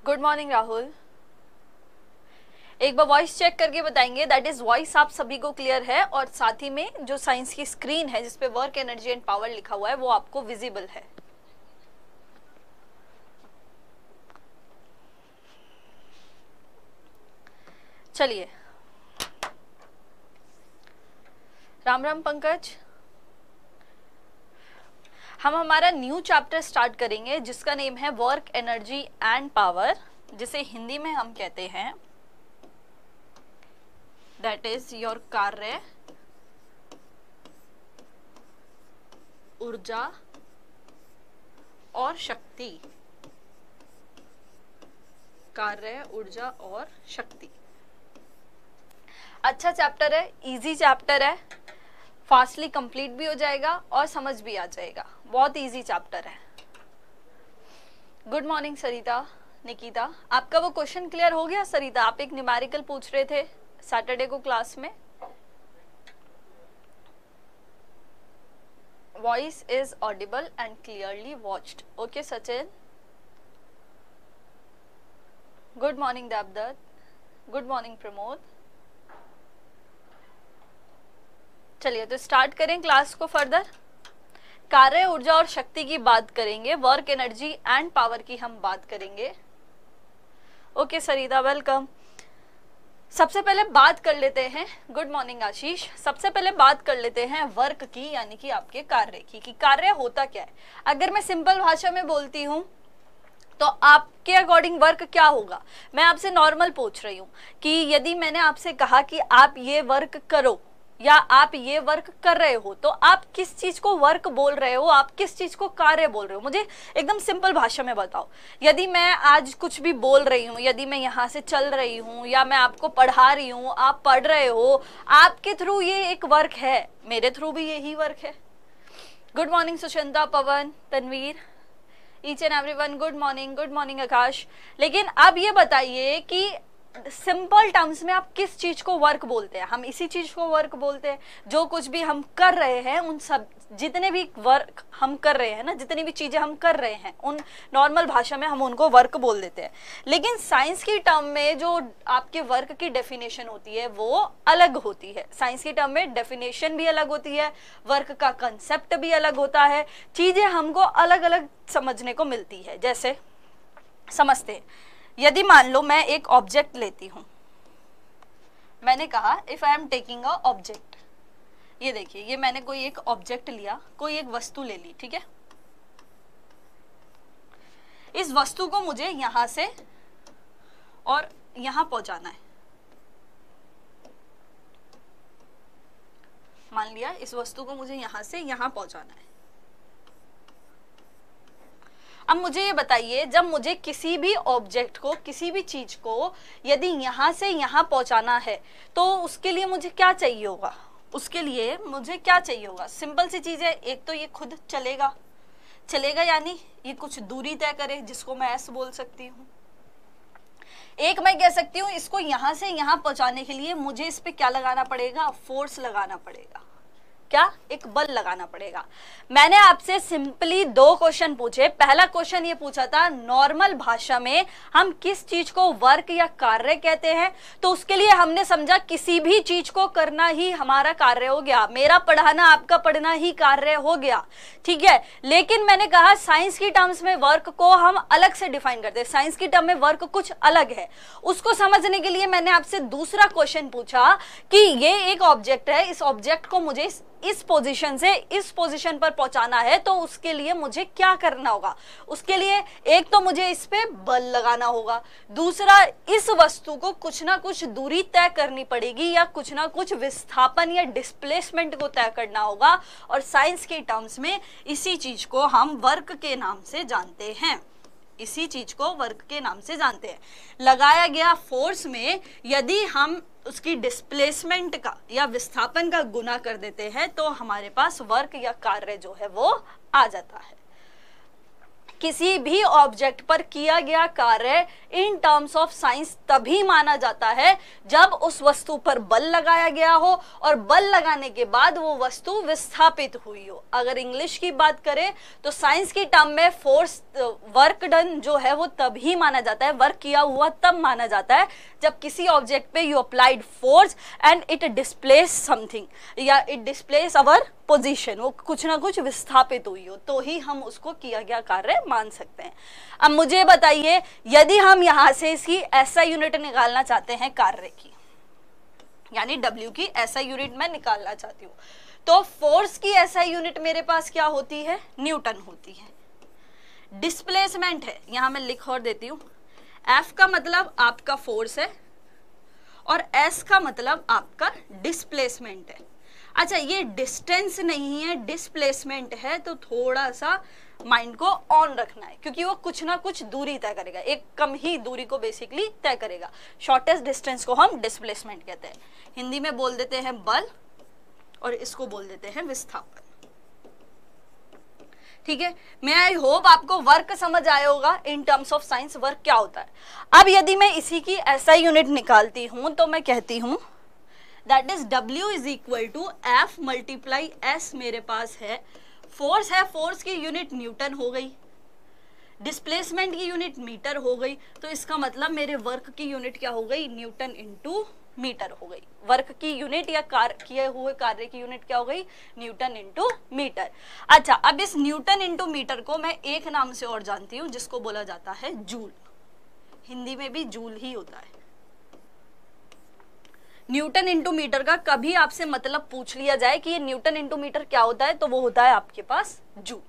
Good morning Rahul. एक बार voice check करके बताएंगे, दैट इज वॉइस आप सभी को क्लियर है और साथ ही में जो साइंस की स्क्रीन है जिसपे वर्क एनर्जी एंड पावर लिखा हुआ है वो आपको विजिबल है। चलिए, राम राम पंकज। हम हमारा न्यू चैप्टर स्टार्ट करेंगे जिसका नेम है वर्क एनर्जी एंड पावर, जिसे हिंदी में हम कहते हैं दैट इज योर कार्य, ऊर्जा और शक्ति। कार्य, ऊर्जा और शक्ति। अच्छा चैप्टर है, इजी चैप्टर है, फास्टली कंप्लीट भी हो जाएगा और समझ भी आ जाएगा। बहुत इजी चैप्टर है। गुड मॉर्निंग सरिता, निकिता। आपका वो क्वेश्चन क्लियर हो गया सरिता? आप एक न्यूमेरिकल पूछ रहे थे सैटरडे को क्लास में। Voice is audible and clearly watched. Okay Sachin. Good morning Devdatta. Good morning Pramod. चलिए तो स्टार्ट करें क्लास को फर्दर। कार्य, ऊर्जा और शक्ति की बात करेंगे, वर्क एनर्जी एंड पावर की हम बात करेंगे। ओके सरिता, वेलकम। सबसे पहले बात कर लेते हैं, गुड मॉर्निंग आशीष। सबसे पहले बात कर लेते हैं वर्क की, यानी कि आपके कार्य की, कि कार्य होता क्या है। अगर मैं सिंपल भाषा में बोलती हूँ तो आपके अकॉर्डिंग वर्क क्या होगा। मैं आपसे नॉर्मल पूछ रही हूँ कि यदि मैंने आपसे कहा कि आप ये वर्क करो या आप ये वर्क कर रहे हो, तो आप किस चीज को वर्क बोल रहे हो, आप किस चीज को कार्य बोल रहे हो, मुझे एकदम सिंपल भाषा में बताओ। यदि मैं आज कुछ भी बोल रही हूँ, यदि मैं यहाँ से चल रही हूँ या मैं आपको पढ़ा रही हूँ, आप पढ़ रहे हो, आपके थ्रू ये एक वर्क है, मेरे थ्रू भी यही वर्क है। Good morning Sushanta, Pavan, Tanveer, each and everyone, good morning Akash. लेकिन अब ये बताइए कि सिंपल टर्म्स में आप किस चीज को वर्क बोलते हैं। हम इसी चीज को वर्क बोलते हैं, जो कुछ भी हम कर रहे हैं, उन सब जितने भी वर्क हम कर रहे हैं ना, जितनी भी चीजें हम कर रहे हैं, उन नॉर्मल भाषा में हम उनको वर्क बोल देते हैं। लेकिन साइंस की टर्म में जो आपके वर्क की डेफिनेशन होती है वो अलग होती है। साइंस की टर्म में डेफिनेशन भी अलग होती है, वर्क का कंसेप्ट भी अलग होता है, चीजें हमको अलग अलग समझने को मिलती है। जैसे समझते हैं, यदि मान लो मैं एक ऑब्जेक्ट लेती हूं, मैंने कहा if I am taking a object, ये देखिए, ये मैंने कोई एक ऑब्जेक्ट लिया, कोई एक वस्तु ले ली, ठीक है। इस वस्तु को मुझे यहां से और यहां पहुंचाना है। मान लिया इस वस्तु को मुझे यहां से यहां पहुंचाना है। अब मुझे ये बताइए, जब मुझे किसी भी ऑब्जेक्ट को, किसी भी चीज को यदि यहां से यहां पहुंचाना है तो उसके लिए मुझे क्या चाहिए होगा, उसके लिए मुझे क्या चाहिए होगा। सिंपल सी चीज है, एक तो ये खुद चलेगा, यानी ये कुछ दूरी तय करे, जिसको मैं एस बोल सकती हूँ। एक मैं कह सकती हूँ इसको यहां से यहां पहुंचाने के लिए मुझे इस पे क्या लगाना पड़ेगा, फोर्स लगाना पड़ेगा। क्या? एक बल लगाना पड़ेगा। मैंने आपसे सिंपली दो क्वेश्चन पूछे। पहला क्वेश्चन ये पूछा था नॉर्मल भाषा में हम किस चीज को वर्क या कार्य कहते हैं, तो उसके लिए हमने समझा किसी भी चीज को करना ही हमारा कार्य हो गया। मेरा पढ़ाना, आपका पढ़ना ही कार्य हो गया, ठीक है। लेकिन मैंने कहा साइंस की टर्म्स में वर्क को हम अलग से डिफाइन करते हैं। साइंस की टर्म में वर्क कुछ अलग है। उसको समझने के लिए मैंने आपसे दूसरा क्वेश्चन पूछा कि ये एक ऑब्जेक्ट है, इस ऑब्जेक्ट को मुझे इस पोजीशन से इस पोजीशन पर पहुंचाना है, तो उसके लिए मुझे क्या करना होगा। उसके लिए एक तो मुझे इस पे बल लगाना होगा, दूसरा इस वस्तु को कुछ ना कुछ दूरी तय करनी पड़ेगी या कुछ ना कुछ विस्थापन या डिस्प्लेसमेंट को तय करना होगा। और साइंस के टर्म्स में इसी चीज को हम वर्क के नाम से जानते हैं। इसी चीज को वर्क के नाम से जानते हैं। लगाया गया फोर्स में यदि हम उसकी डिस्प्लेसमेंट का या विस्थापन का गुना कर देते हैं तो हमारे पास वर्क या कार्य जो है वो आ जाता है। किसी भी ऑब्जेक्ट पर किया गया कार्य इन टर्म्स ऑफ साइंस तभी माना जाता है जब उस वस्तु पर बल लगाया गया हो और बल लगाने के बाद वो वस्तु विस्थापित हुई हो। अगर इंग्लिश की बात करें तो साइंस की टर्म में फोर्स, वर्क डन जो है वो तभी माना जाता है, वर्क किया हुआ तब माना जाता है जब किसी ऑब्जेक्ट पे you applied force and it displace something या इट डिस्प्लेस अवर पोजीशन, वो कुछ ना कुछ विस्थापित हुई हो, तो ही हम उसको किया गया कार्य मान सकते हैं। अब मुझे बताइए, यदि हम यहां से इसकी ऐसा यूनिट निकालना चाहते हैं कार्य की, यानी W की ऐसा यूनिट मैं निकालना चाहती हूँ, तो फोर्स की ऐसा यूनिट मेरे पास क्या होती है, न्यूटन होती है। डिस्प्लेसमेंट है, यहां मैं लिख और देती हूँ, F का मतलब आपका फोर्स है और S का मतलब आपका डिस्प्लेसमेंट है। अच्छा, ये डिस्टेंस नहीं है, डिस्प्लेसमेंट है, तो थोड़ा सा माइंड को ऑन रखना है क्योंकि वो कुछ ना कुछ दूरी तय करेगा, एक कम ही दूरी को बेसिकली तय करेगा। शॉर्टेस्ट डिस्टेंस को हम डिस्प्लेसमेंट कहते हैं, हिंदी में बोल देते हैं बल और इसको बोल देते हैं विस्थापन। ठीक है, मैं आई होप आपको वर्क समझ आया होगा, in terms of science work क्या होता है। अब यदि मैं इसी की ऐसा यूनिट निकालती हूं तो मैं कहती हूं that is W is equal to F multiply S मेरे पास है। फोर्स है, फोर्स की यूनिट न्यूटन हो गई, डिस्प्लेसमेंट की यूनिट मीटर हो गई, तो इसका मतलब मेरे वर्क की यूनिट क्या हो गई, न्यूटन इंटू मीटर हो गई। वर्क की यूनिट या किए हुए कार्य की यूनिट क्या हो गई, न्यूटन इंटू मीटर। अच्छा, अब इस न्यूटन इंटू मीटर को मैं एक नाम से और जानती हूं जिसको बोला जाता है जूल, हिंदी में भी जूल ही होता है। न्यूटन इंटू मीटर का कभी आपसे मतलब पूछ लिया जाए कि ये न्यूटन इंटू मीटर क्या होता है, तो वो होता है आपके पास जूल।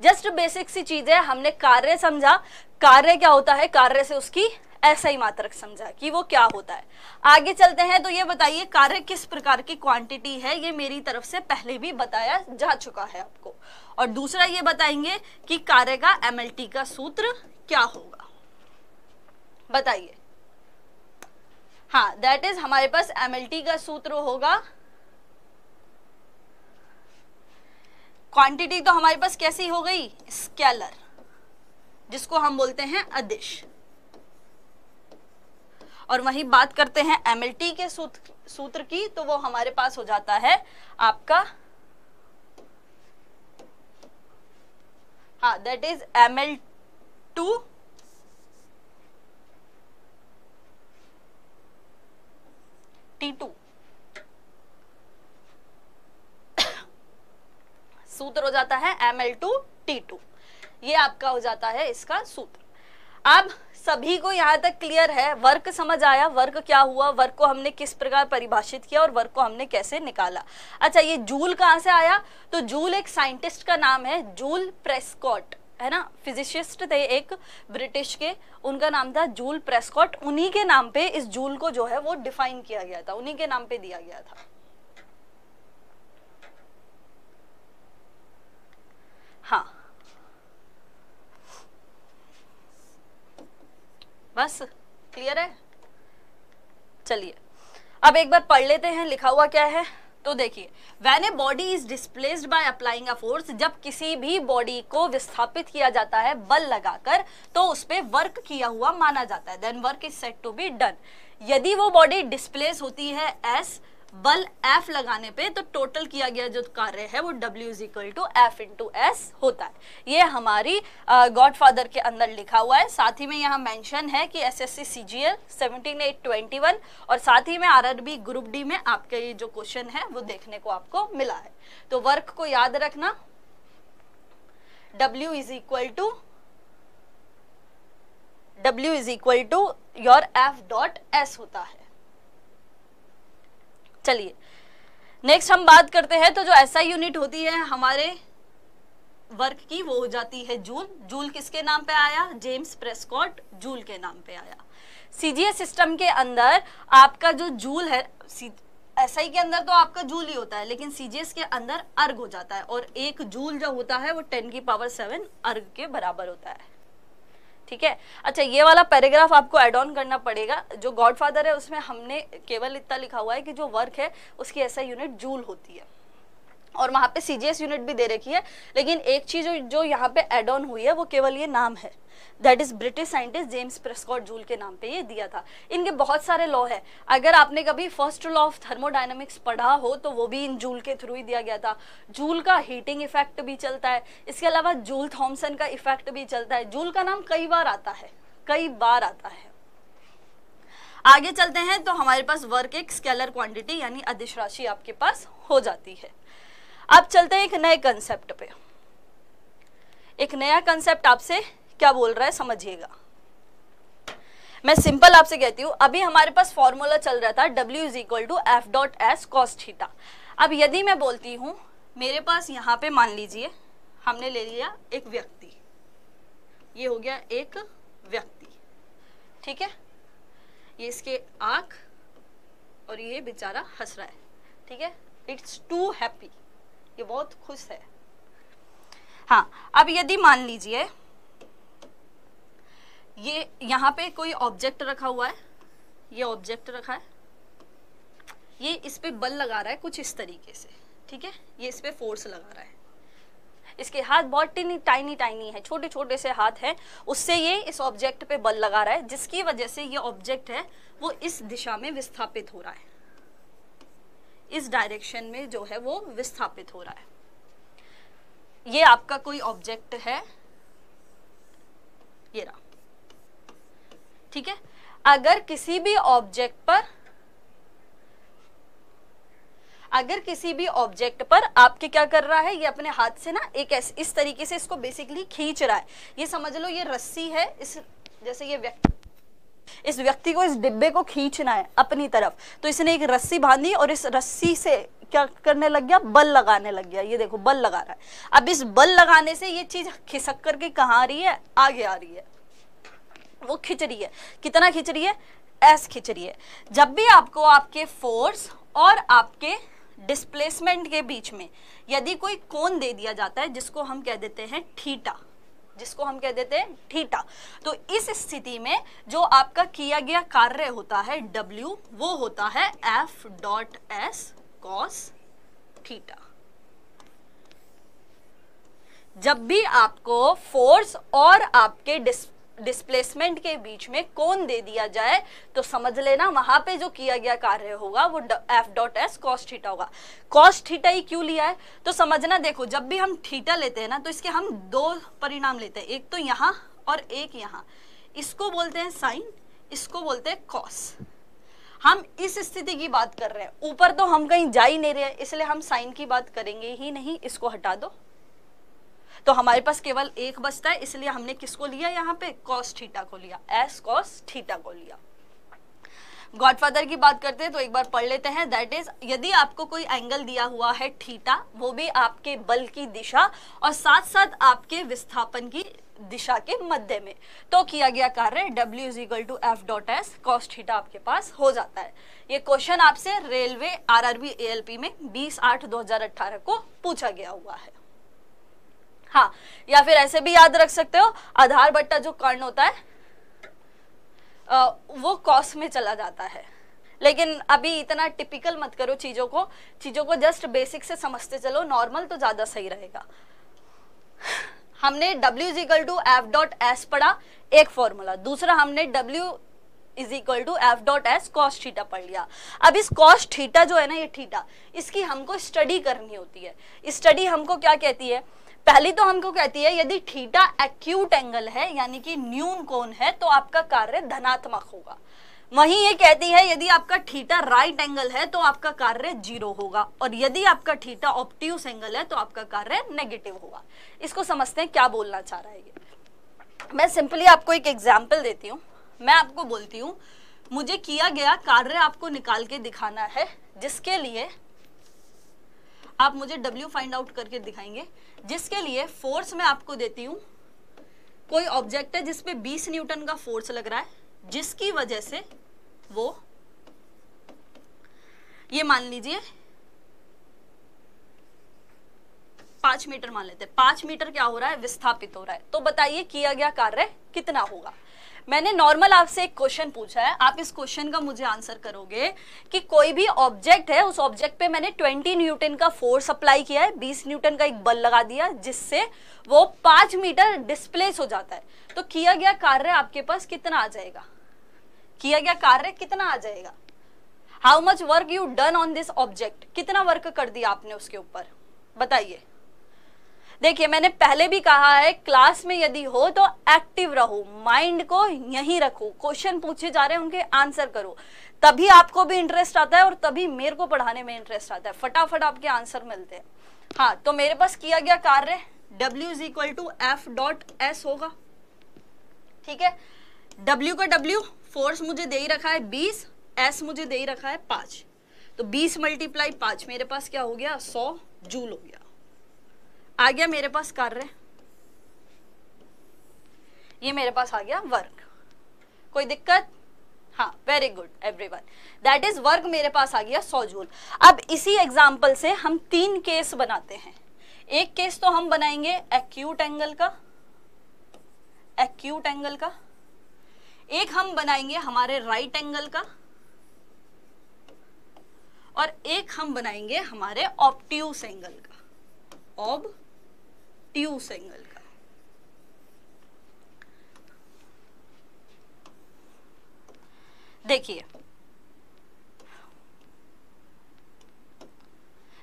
जस्ट बेसिक सी चीज है, हमने कार्य समझा, कार्य क्या होता है, कार्य से उसकी ऐसा ही मात्रक समझा कि वो क्या होता है। आगे चलते हैं, तो ये बताइए कार्य किस प्रकार की क्वांटिटी है, ये मेरी तरफ से पहले भी बताया जा चुका है आपको। और दूसरा ये बताएंगे कि कार्य का MLT का सूत्र क्या होगा, बताइए। हाँ, दैट इज हमारे पास MLT का सूत्र होगा, क्वांटिटी तो हमारे पास कैसी हो गई, स्केलर, जिसको हम बोलते हैं अदिश। और वही बात करते हैं MLT के सूत्र की, तो वो हमारे पास हो जाता है आपका, हाँ, दैट इज ML2 T2। सूत्र हो जाता है ML2 T2, ये आपका हो जाता है इसका सूत्र। अब सभी को यहां तक क्लियर है, वर्क समझ आया, वर्क क्या हुआ, वर्क को हमने किस प्रकार परिभाषित किया और वर्क को हमने कैसे निकाला। अच्छा, ये जूल कहां से आया, तो जूल एक साइंटिस्ट का नाम है, जूल प्रेस्कॉट, है ना, फिजिसिस्ट थे एक ब्रिटिश के, उनका नाम था जूल प्रेस्कॉट। उन्हीं के नाम पे इस जूल को जो है वो डिफाइन किया गया था, उन्हीं के नाम पे दिया गया था। हाँ, बस क्लियर है। चलिए अब एक बार पढ़ लेते हैं लिखा हुआ क्या है। तो देखिए, when a body is displaced by applying a force, जब किसी भी बॉडी को विस्थापित किया जाता है बल लगाकर, तो उस पे वर्क किया हुआ माना जाता है, then work is said to be done. यदि वो बॉडी डिस्प्लेस होती है S, बल F लगाने पे, तो टोटल किया गया जो कार्य है वो W is equal to F into S होता है। ये हमारी गॉडफादर के अंदर लिखा हुआ है। साथ ही में यहाँ मेंशन है कि SSC CGL 17821 और साथ ही में RRB ग्रुप D में आपके ये जो क्वेश्चन है वो देखने को आपको मिला है। तो वर्क को याद रखना, W is equal to your F dot S होता है। चलिए नेक्स्ट हम बात करते हैं, तो जो ऐसा यूनिट होती है हमारे वर्क की वो हो जाती है जूल। जूल किसके नाम पे आया, जेम्स प्रेस्कॉट जूल के नाम पे आया। सीजीएस सिस्टम के अंदर आपका जो जूल है, एसआई के अंदर तो आपका जूल ही होता है, लेकिन सीजीएस के अंदर अर्ग हो जाता है, और एक जूल जो होता है वो 10 की पावर 7 अर्ग के बराबर होता है। ठीक है। अच्छा, ये वाला पैराग्राफ आपको ऐड ऑन करना पड़ेगा। जो गॉडफादर है उसमें हमने केवल इतना लिखा हुआ है कि जो वर्क है उसकी ऐसा यूनिट जूल होती है। और वहां पे सीजीएस यूनिट भी दे रखी है, लेकिन एक चीज जो यहाँ पे एड ऑन हुई है वो केवल ये नाम है, that is British scientist James Prescott joule के नाम पे ये दिया था। इनके बहुत सारे लॉ है, अगर आपने कभी फर्स्ट लॉ ऑफ थर्मोडायनामिक्स पढ़ा हो तो वो भी इन जूल के थ्रू ही दिया गया था। जूल का हीटिंग इफेक्ट भी चलता है, इसके अलावा जूल थॉमसन का इफेक्ट भी चलता है। जूल का नाम कई बार आता है, कई बार आता है। आगे चलते हैं तो हमारे पास वर्क एक स्केलर क्वांटिटी यानी अदिश राशि आपके पास हो जाती है। अब चलते हैं एक नए कंसेप्ट पे। एक नया कंसेप्ट आपसे क्या बोल रहा है समझिएगा। मैं सिंपल आपसे कहती हूं, अभी हमारे पास फॉर्मूला चल रहा था W is equal to F dot S cos theta. अब यदि मैं बोलती हूं मेरे पास यहाँ पे मान लीजिए हमने ले लिया एक व्यक्ति, ये हो गया एक व्यक्ति, ठीक है, ये इसके आंख और ये बेचारा हंस रहा है, ठीक है, इट्स टू हैप्पी, ये बहुत खुश है। हाँ, अब यदि मान लीजिए ये यहाँ पे कोई ऑब्जेक्ट रखा हुआ है, ये ऑब्जेक्ट रखा है, ये इस पे बल लगा रहा है कुछ इस तरीके से, ठीक है, ये इस पे फोर्स लगा रहा है, इसके हाथ बहुत टाइनी टाइनी है, छोटे छोटे से हाथ हैं, उससे ये इस ऑब्जेक्ट पे बल लगा रहा है, जिसकी वजह से ये ऑब्जेक्ट है वो इस दिशा में विस्थापित हो रहा है, इस डायरेक्शन में जो है वो विस्थापित हो रहा है। ये आपका कोई ऑब्जेक्ट है, ये रहा, ठीक है। अगर किसी भी ऑब्जेक्ट पर आपके क्या कर रहा है, ये अपने हाथ से ना एक इस तरीके से इसको बेसिकली खींच रहा है, ये समझ लो ये रस्सी है, इस जैसे ये इस व्यक्ति को इस डिब्बे को खींचना है अपनी तरफ, तो इसने एक रस्सी बांधी और इस रस्सी से क्या करने लग गया, बल लगाने लग गया, ये देखो बल लगा रहा है। अब इस बल लगाने से ये चीज खिसक करके कहाँ आ रही है, आगे आ रही है, वो खिंच रही है, कितना खिंच रही है, एस खिंच रही है। जब भी आपको आपके फोर्स और आपके डिस्प्लेसमेंट के बीच में यदि कोई कोण दे दिया जाता है जिसको हम कह देते हैं थीटा, तो इस स्थिति में जो आपका किया गया कार्य होता है W, वो होता है F dot S cos theta. जब भी आपको फोर्स और आपके डिस्प्लेसमेंट के बीच में कोण दे दिया जाए तो समझ लेना वहां पे जो किया गया कार्य होगा वो F dot S cos theta होगा। कॉस थीटा ही क्यों लिया है तो समझना, देखो जब भी हम थीटा लेते हैं ना तो इसके हम दो परिणाम लेते हैं, एक तो यहाँ और एक यहाँ, इसको बोलते हैं साइन, इसको बोलते हैं कॉस। हम इस स्थिति की बात कर रहे हैं, ऊपर तो हम कहीं जा ही नहीं रहे, इसलिए हम साइन की बात करेंगे ही नहीं, इसको हटा दो तो हमारे पास केवल एक बचता है, इसलिए हमने किसको लिया यहाँ पे, कॉस थीटा को लिया, एस कॉस थीटा को लिया। गॉडफादर की बात करते हैं तो एक बार पढ़ लेते हैं, दैट इज यदि आपको कोई एंगल दिया हुआ है थीटा, वो भी आपके बल की दिशा और साथ साथ आपके विस्थापन की दिशा के मध्य में, तो किया गया कार्य W is equal to F dot S cos theta आपके पास हो जाता है। ये क्वेश्चन आपसे रेलवे RRB ALP में 20/8/2018 को पूछा गया हुआ है। हाँ, या फिर ऐसे भी याद रख सकते हो, आधार बट्टा जो कर्ण होता है वो कॉस में चला जाता है, लेकिन अभी इतना टिपिकल मत करो चीजों को जस्ट बेसिक से समझते चलो, नॉर्मल तो ज्यादा सही रहेगा। हमने W is equal to F dot S पढ़ा, एक फॉर्मूला, दूसरा हमने W is equal to F dot S cos theta पढ़ लिया। अब इस कॉस थीटा जो है ना, ये थीटा, इसकी हमको स्टडी करनी होती है। स्टडी हमको क्या कहती है, पहली तो हमको कहती है यदि थीटा एक्यूट एंगल है यानी कि न्यून कोण है तो आपका कार्य धनात्मक होगा। वहीं ये कहती है यदि आपका थीटा राइट एंगल है तो आपका कार्य 0 होगा, और यदि आपका थीटा ऑब्ट्यूस एंगल है तो आपका कार्य नेगेटिव होगा। इसको समझते हैं क्या बोलना चाह रहा है ये। मैं सिंपली आपको एक एग्जाम्पल देती हूँ। मैं आपको बोलती हूँ मुझे किया गया कार्य आपको निकाल के दिखाना है, जिसके लिए आप मुझे W फाइंड आउट करके दिखाएंगे, जिसके लिए फोर्स मैं आपको देती हूं। कोई ऑब्जेक्ट है जिसपे 20 न्यूटन का फोर्स लग रहा है, जिसकी वजह से वो, ये मान लीजिए 5 मीटर मान लेते हैं, 5 मीटर क्या हो रहा है, विस्थापित हो रहा है। तो बताइए किया गया कार्य कितना होगा। मैंने नॉर्मल आपसे एक क्वेश्चन पूछा है, आप इस क्वेश्चन का मुझे आंसर करोगे कि कोई भी ऑब्जेक्ट है, उस ऑब्जेक्ट पे मैंने 20 न्यूटन का फोर्स अप्लाई किया है, 20 न्यूटन का एक बल लगा दिया, जिससे वो 5 मीटर डिस्प्लेस हो जाता है। तो किया गया कार्य आपके पास कितना आ जाएगा, किया गया कार्य कितना आ जाएगा, how much work you done on this object, कितना वर्क कर दिया आपने उसके ऊपर, बताइए। देखिए मैंने पहले भी कहा है, क्लास में यदि हो तो एक्टिव रहो, माइंड को यहीं रखो, क्वेश्चन पूछे जा रहे हैं उनके आंसर करो, तभी आपको भी इंटरेस्ट आता है और तभी मेरे को पढ़ाने में इंटरेस्ट आता है, फटाफट आपके आंसर मिलते हैं। हाँ, तो मेरे पास किया गया कार्य W is equal to F dot S होगा, ठीक है। W का W फोर्स मुझे दे ही रखा है 20, S मुझे दे ही रखा है 5, तो 20 मल्टीप्लाई 5 मेरे पास क्या हो गया, 100 जूल हो गया। आ गया मेरे पास कार्य, ये मेरे पास आ गया वर्क। कोई दिक्कत? हाँ, very good everyone, that is work मेरे पास आ गया 100 जूल। अब इसी एग्जांपल से हम 3 केस बनाते हैं। एक केस तो हम बनाएंगे एक्यूट एंगल का, एक्यूट एंगल का, एक हम बनाएंगे हमारे राइट एंगल का, और एक हम बनाएंगे हमारे ऑब्ट्यूस एंगल का, ऑब्ट्यूस एंगल का। देखिए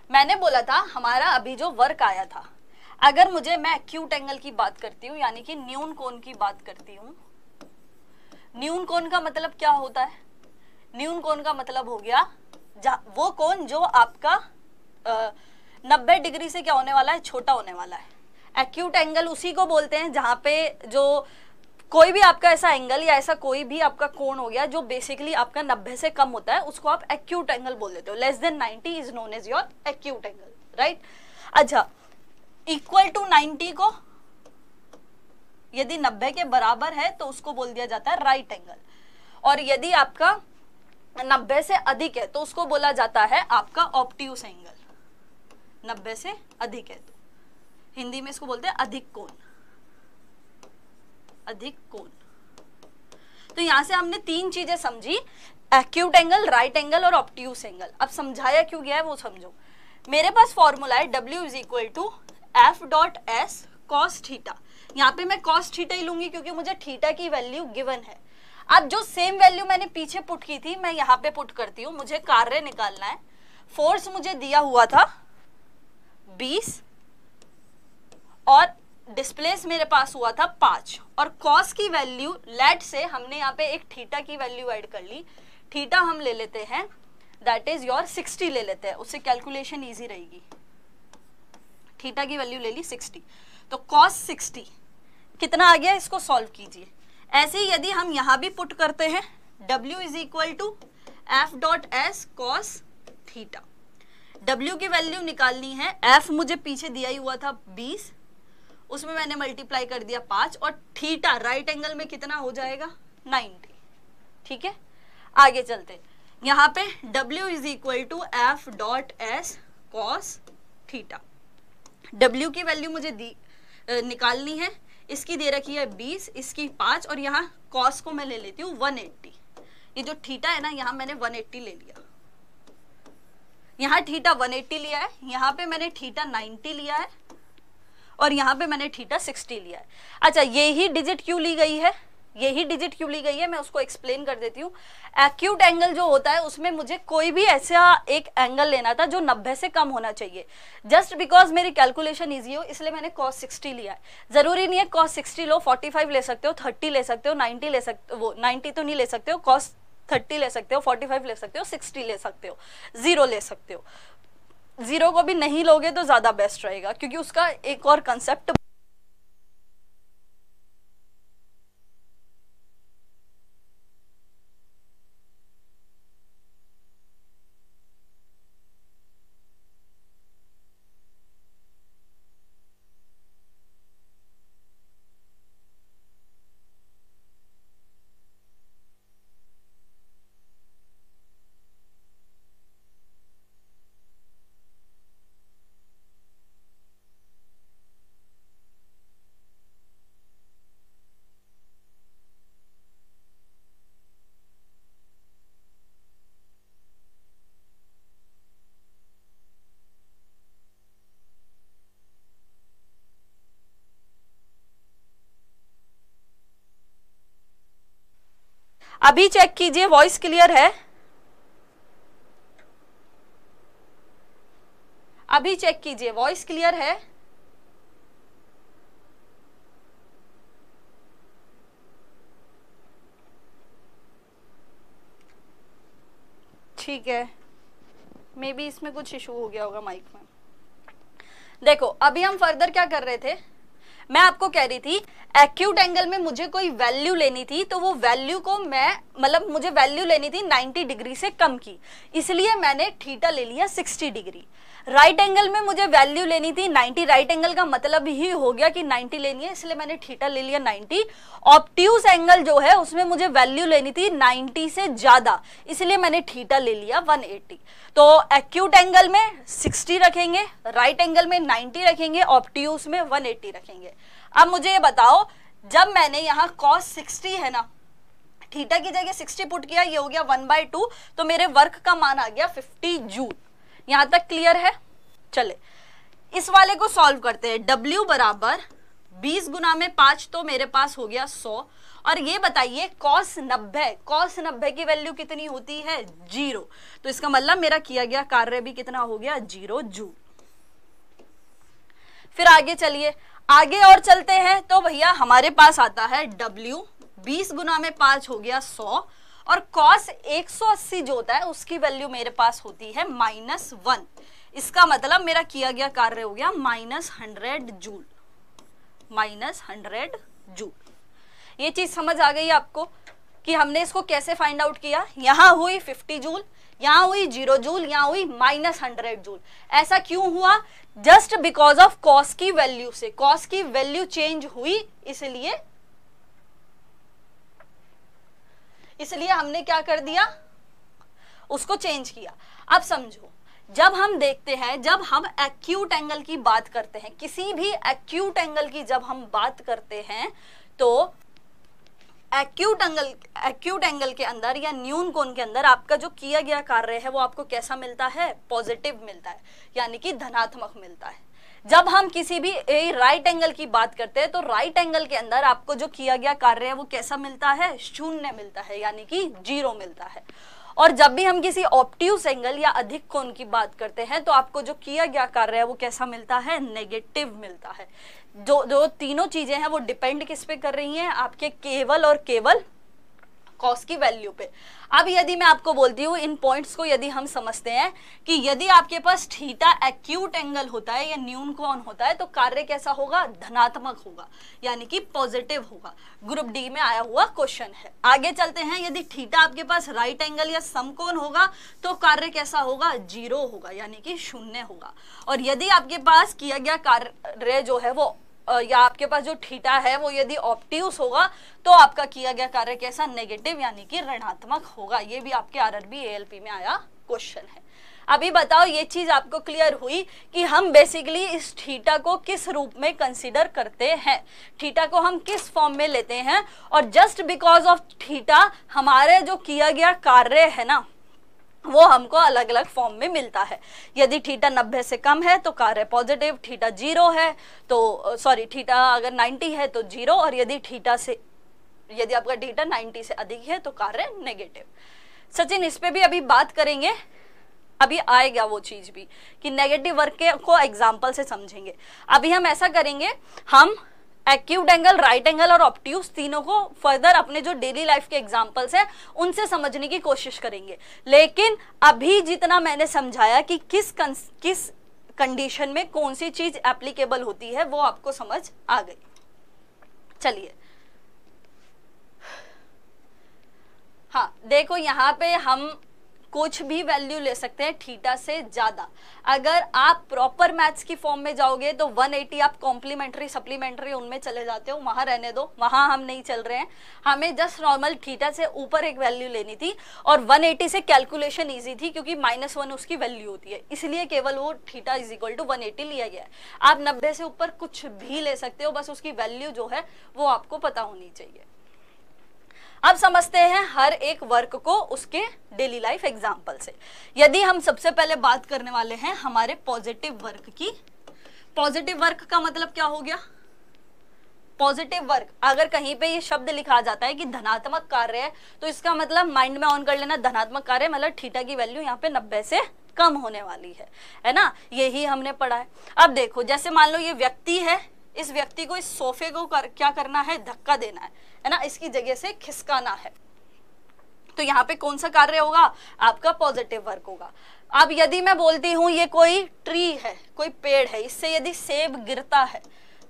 मैंने बोला था हमारा अभी जो वर्क आया था, अगर मैं एक्यूट एंगल की बात करती हूँ, यानी कि न्यून कोण की बात करती हूँ। न्यून कोण का मतलब क्या होता है, न्यून कोण का मतलब हो गया वो कोण जो आपका 90 डिग्री से क्या होने वाला है, छोटा होने वाला है। एक्यूट एंगल उसी को बोलते हैं जहां पे जो कोई भी आपका ऐसा एंगल या ऐसा कोई भी आपका कोण हो गया जो बेसिकली आपका 90 से कम होता है, उसको आप एक्यूट एंगल बोल देते हो। Less than 90 is known as your acute angle, right. अच्छा, इक्वल टू 90 को यदि 90 के बराबर है तो उसको बोल दिया जाता है राइट एंगल, और यदि आपका 90 से अधिक है तो उसको बोला जाता है आपका ऑब्ट्यूस एंगल। 90 से अधिक है तो हिंदी में इसको बोलते हैं अधिक कोण, अधिक कोण। तो यहां से हमने 3 चीजें समझी, एक्यूट एंगल, राइट एंगल और ऑब्ट्यूस एंगल। अब समझाया क्यों गया है वो समझो। मेरे पास फॉर्मूला है W is equal to F dot S cos theta. यहाँ पे मैं कॉस थीटा ही लूंगी क्योंकि मुझे थीटा की वैल्यू गिवन है। अब जो सेम वैल्यू मैंने पीछे पुट की थी मैं यहाँ पे पुट करती हूँ। मुझे कार्य निकालना है, फोर्स मुझे दिया हुआ था 20 और डिस्प्लेस मेरे पास हुआ था 5, और कॉस की वैल्यू लेट से हमने यहाँ पे एक थीटा की वैल्यू ऐड कर ली। थीटा हम ले लेते हैं, दैट इज योर 60 ले लेते हैं, उससे कैलकुलेशन इजी रहेगी। थीटा की वैल्यू ले ली 60, तो कॉस 60 कितना आ गया, इसको सॉल्व कीजिए। ऐसे ही यदि हम यहाँ भी पुट करते हैं W is equal to F dot S cos theta. W की वैल्यू निकालनी है, F मुझे पीछे दिया ही हुआ था 20, उसमें मैंने मल्टीप्लाई कर दिया 5, और थीटा राइट एंगल में कितना हो जाएगा 90। ठीक है, आगे चलते। यहाँ पे W is equal to F dot S cos theta. W की वैल्यू मुझे निकालनी है, इसकी दे रखी है 20, इसकी 5, और यहाँ कॉस को मैं ले लेती हूँ 180। ये जो थीटा है ना, यहाँ मैंने 180 ले लिया, यहाँ थीटा 180 लिया है, यहाँ पे मैंने थीटा 90 लिया है, और यहाँ पे मैंने थीटा 60 लिया है। अच्छा, यही डिजिट क्यों ली गई है, यही डिजिट क्यों ली गई है मैं उसको एक्सप्लेन कर देती हूँ। एक्यूट एंगल जो होता है उसमें मुझे कोई भी ऐसा एक एंगल लेना था जो 90 से कम होना चाहिए। जस्ट बिकॉज मेरी कैलकुलेशन इजी हो इसलिए मैंने cos 60 लिया है। जरूरी नहीं है cos 60 लो, 45 ले सकते हो, 30 ले सकते हो, 90 ले सकते हो, वो 90 तो नहीं ले सकते हो, cos 30 ले सकते हो, 45 ले सकते हो, 60 ले सकते हो, 0 ले सकते हो। 0 को भी नहीं लोगे तो ज्यादा बेस्ट रहेगा क्योंकि उसका एक और कंसेप्ट अभी चेक कीजिए, वॉइस क्लियर है? अभी चेक कीजिए, वॉइस क्लियर है? ठीक है, मे बी इसमें कुछ इशू हो गया होगा माइक में। देखो अभी हम फर्दर क्या कर रहे थे, मैं आपको कह रही थी एक्यूट एंगल में मुझे कोई वैल्यू लेनी थी, तो वो वैल्यू को मैं मतलब मुझे वैल्यू लेनी थी 90 डिग्री से कम की, इसलिए मैंने थीटा ले लिया 60 डिग्री। राइट एंगल में मुझे वैल्यू लेनी थी 90, राइट एंगल का मतलब ही हो गया कि 90 लेनी है, इसलिए मैंने थीटा ले लिया 90। ऑब्ट्यूज एंगल जो है उसमें मुझे वैल्यू लेनी थी 90 से ज्यादा, इसलिए मैंने थीटा ले लिया 180। तो एक्यूट एंगल में 60 रखेंगे, राइट एंगल में 90 रखेंगे, ऑब्ट्यूज में 180 रखेंगे। अब मुझे ये बताओ, जब मैंने यहाँ cos 60 है ना, थीटा की जगह 60 पुट किया, ये हो गया 1/2, तो मेरे वर्क का मान आ गया 50 जूल। यहां तक क्लियर है? चले इस वाले को सॉल्व करते हैं। W बराबर 20 गुना में 5, तो मेरे पास हो गया 100। और ये बताइए cos 90 की वैल्यू कितनी होती है? 0। तो इसका मतलब मेरा किया गया कार्य भी कितना हो गया? 0 जूल। फिर आगे चलिए, आगे और चलते हैं, तो भैया हमारे पास आता है W 20 गुना में 5 हो गया 100, और cos 180 जो होता है उसकी वैल्यू मेरे पास होती है -1। इसका मतलब मेरा किया गया कार्य हो गया -100 जूल, -100 जूल। ये चीज समझ आ गई आपको कि हमने इसको कैसे फाइंड आउट किया? यहां हुई 50 जूल, यहां हुई 0 जूल, यहां हुई -100 जूल। ऐसा क्यों हुआ? जस्ट बिकॉज ऑफ कॉस की वैल्यू से, कॉस की वैल्यू चेंज हुई, इसलिए हमने क्या कर दिया? उसको चेंज किया। अब समझो, जब हम देखते हैं, जब हम एक्यूट एंगल की बात करते हैं, किसी भी एक्यूट एंगल की जब हम बात करते हैं, तो एक्यूट एंगल के अंदर या न्यून कोण के अंदर आपका जो किया गया कार्य है वो आपको कैसा मिलता है? पॉजिटिव मिलता है, यानी कि धनात्मक मिलता है। जब हम किसी भी राइट एंगल की बात करते हैं, तो राइट एंगल के अंदर आपको जो किया गया कार्य है वो कैसा मिलता है? शून्य मिलता है, यानी कि 0 मिलता है। और जब भी हम किसी ऑब्ट्यूज एंगल या अधिक कोण की बात करते हैं, तो आपको जो किया गया कार्य है वो कैसा मिलता है? नेगेटिव मिलता है। जो तीनों चीजें हैं वो डिपेंड किस पे कर रही हैं? आपके केवल और केवल कॉस की वैल्यू पे। अब यदि मैं आपको बोलती हूँ, इन पॉइंट्स को यदि हम समझते हैं कि यदि आपके पास थीटा एक्यूट एंगल होता है या न्यून कोण होता है, तो कार्य कैसा होगा? धनात्मक होगा, यानी कि पॉजिटिव होगा। ग्रुप डी में आया हुआ क्वेश्चन है। आगे चलते हैं, यदि थीटा आपके पास राइट एंगल या समकोण होगा, तो कार्य कैसा होगा? 0 होगा, यानी कि 0 होगा। और यदि आपके पास किया गया कार्य जो है वो या आपके पास जो थीटा है वो यदि ऑब्ट्यूज होगा, तो आपका किया गया कार्य कैसा? नेगेटिव, यानी कि ऋणात्मक होगा। ये भी आपके आरआरबी एएलपी में आया क्वेश्चन है। अभी बताओ, ये चीज आपको क्लियर हुई कि हम बेसिकली इस थीटा को किस रूप में कंसीडर करते हैं, थीटा को हम किस फॉर्म में लेते हैं। और जस्ट बिकॉज ऑफ थीटा हमारे जो किया गया कार्य है ना, वो हमको अलग अलग फॉर्म में मिलता है। यदि थीटा 90 से कम है तो कार्य पॉजिटिव, थीटा 0 है तो थीटा अगर 90 है तो 0, और यदि आपका थीटा 90 से अधिक है तो कार्य नेगेटिव। सचिन, इस पे भी अभी बात करेंगे, अभी आएगा वो चीज भी कि नेगेटिव वर्क को एग्जाम्पल से समझेंगे। अभी हम ऐसा करेंगे, हम एक्यूट एंगल, राइट एंगल और ऑब्ट्यूज तीनों को फर्दर अपने जो डेली लाइफ के एग्जांपल्स हैं उनसे समझने की कोशिश करेंगे। लेकिन अभी जितना मैंने समझाया कि किस कंडीशन में कौन सी चीज एप्लीकेबल होती है, वो आपको समझ आ गई। चलिए, हाँ देखो, यहाँ पे हम कुछ भी वैल्यू ले सकते हैं थीटा से ज्यादा। अगर आप प्रॉपर मैथ्स की फॉर्म में जाओगे तो 180 आप कॉम्प्लीमेंट्री सप्लीमेंट्री उनमें चले जाते हो, वहां रहने दो, वहां हम नहीं चल रहे हैं। हमें जस्ट नॉर्मल थीटा से ऊपर एक वैल्यू लेनी थी, और 180 से कैलकुलेशन इजी थी क्योंकि -1 उसकी वैल्यू होती है, इसलिए केवल वो थीटा इज इक्वल टू 180 लिया गया है। आप 90 से ऊपर कुछ भी ले सकते हो, बस उसकी वैल्यू जो है वो आपको पता होनी चाहिए। अब समझते हैं हर एक वर्क को उसके डेली लाइफ एग्जाम्पल से। यदि हम सबसे पहले बात करने वाले हैं हमारे पॉजिटिव वर्क की। पॉजिटिव वर्क का मतलब क्या हो गया? पॉजिटिव वर्क, अगर कहीं पे ये शब्द लिखा जाता है कि धनात्मक कार्य है, तो इसका मतलब माइंड में ऑन कर लेना, धनात्मक कार्य मतलब थीटा की वैल्यू यहाँ पे 90 से कम होने वाली है ना, यही हमने पढ़ा है। अब देखो जैसे मान लो ये व्यक्ति है, इस व्यक्ति को इस सोफे को क्या करना है, धक्का देना है ना, इसकी जगह से खिसकाना है, तो यहाँ पे कौन सा कार्य होगा, आपका पॉजिटिव वर्क होगा। अब यदि मैं बोलती हूँ ये कोई ट्री है, कोई पेड़ है, इससे यदि सेब गिरता है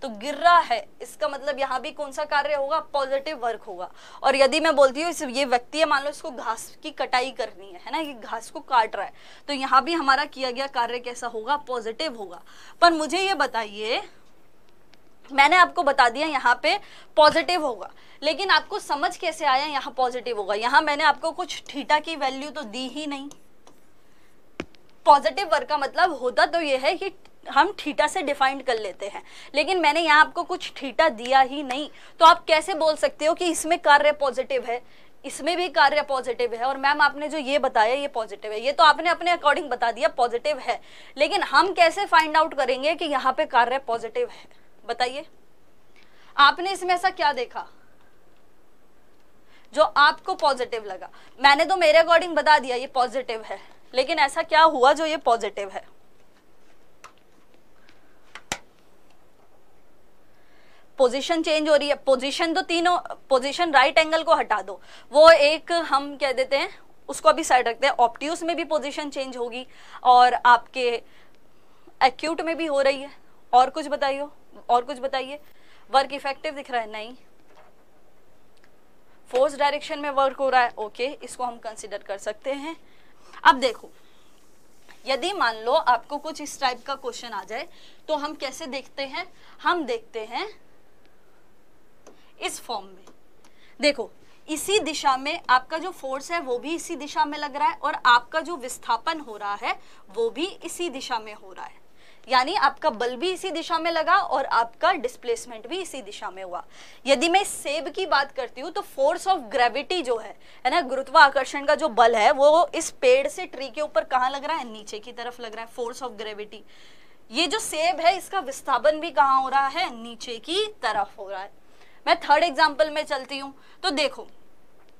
तो गिर रहा है, इसका मतलब यहाँ भी कौन सा कार्य होगा, पॉजिटिव वर्क होगा। और यदि मैं बोलती हूँ ये व्यक्ति है, मान लो इसको घास की कटाई करनी है ना, ये घास को काट रहा है, तो यहाँ भी हमारा किया गया कार्य कैसा होगा, पॉजिटिव होगा। पर मुझे ये बताइए, मैंने आपको बता दिया यहाँ पे पॉजिटिव होगा, लेकिन आपको समझ कैसे आया यहाँ पॉजिटिव होगा, यहाँ मैंने आपको कुछ थीटा की वैल्यू तो दी ही नहीं। पॉजिटिव वर्क का मतलब होता तो ये है कि हम थीटा से डिफाइन कर लेते हैं, लेकिन मैंने यहाँ आपको कुछ थीटा दिया ही नहीं, तो आप कैसे बोल सकते हो कि इसमें कार्य पॉजिटिव है, इसमें भी कार्य पॉजिटिव है, और मैम आपने जो ये बताया ये पॉजिटिव है, ये तो आपने अपने अकॉर्डिंग बता दिया पॉजिटिव है, लेकिन हम कैसे फाइंड आउट करेंगे कि यहाँ पे कार्य पॉजिटिव है, बताइए। आपने इसमें ऐसा क्या देखा जो आपको पॉजिटिव लगा, मैंने तो मेरे अकॉर्डिंग बता दिया ये पॉजिटिव है, लेकिन ऐसा क्या हुआ जो ये पॉजिटिव है। पोजीशन चेंज हो रही है, पोजीशन तो तीनों, पोजीशन राइट एंगल को हटा दो, वो एक हम कह देते हैं उसको अभी साइड रखते हैं, ऑब्ट्यूस में भी पोजीशन चेंज होगी और आपके एक्यूट में भी हो रही है। और कुछ बताइए, और कुछ बताइए। वर्क इफेक्टिव दिख रहा है, नहीं। फोर्स डायरेक्शन में वर्क हो रहा है, ओके, इसको हम कंसिडर कर सकते हैं। अब देखो यदि मान लो आपको कुछ इस टाइप का क्वेश्चन आ जाए तो हम कैसे देखते हैं, हम देखते हैं इस फॉर्म में। देखो इसी दिशा में आपका जो फोर्स है वो भी इसी दिशा में लग रहा है और आपका जो विस्थापन हो रहा है वो भी इसी दिशा में हो रहा है, यानी आपका बल भी इसी दिशा में लगा और आपका डिस्प्लेसमेंट भी इसी दिशा में हुआ। यदि मैं सेब की बात करती हूँ तो फोर्स ऑफ ग्रेविटी जो है ना, गुरुत्वाकर्षण का जो बल है वो इस पेड़ से ट्री के ऊपर कहाँ लग रहा है, नीचे की तरफ लग रहा है, फोर्स ऑफ ग्रेविटी। ये जो सेब है इसका विस्थापन भी कहाँ हो रहा है, नीचे की तरफ हो रहा है। मैं थर्ड एग्जाम्पल में चलती हूँ तो देखो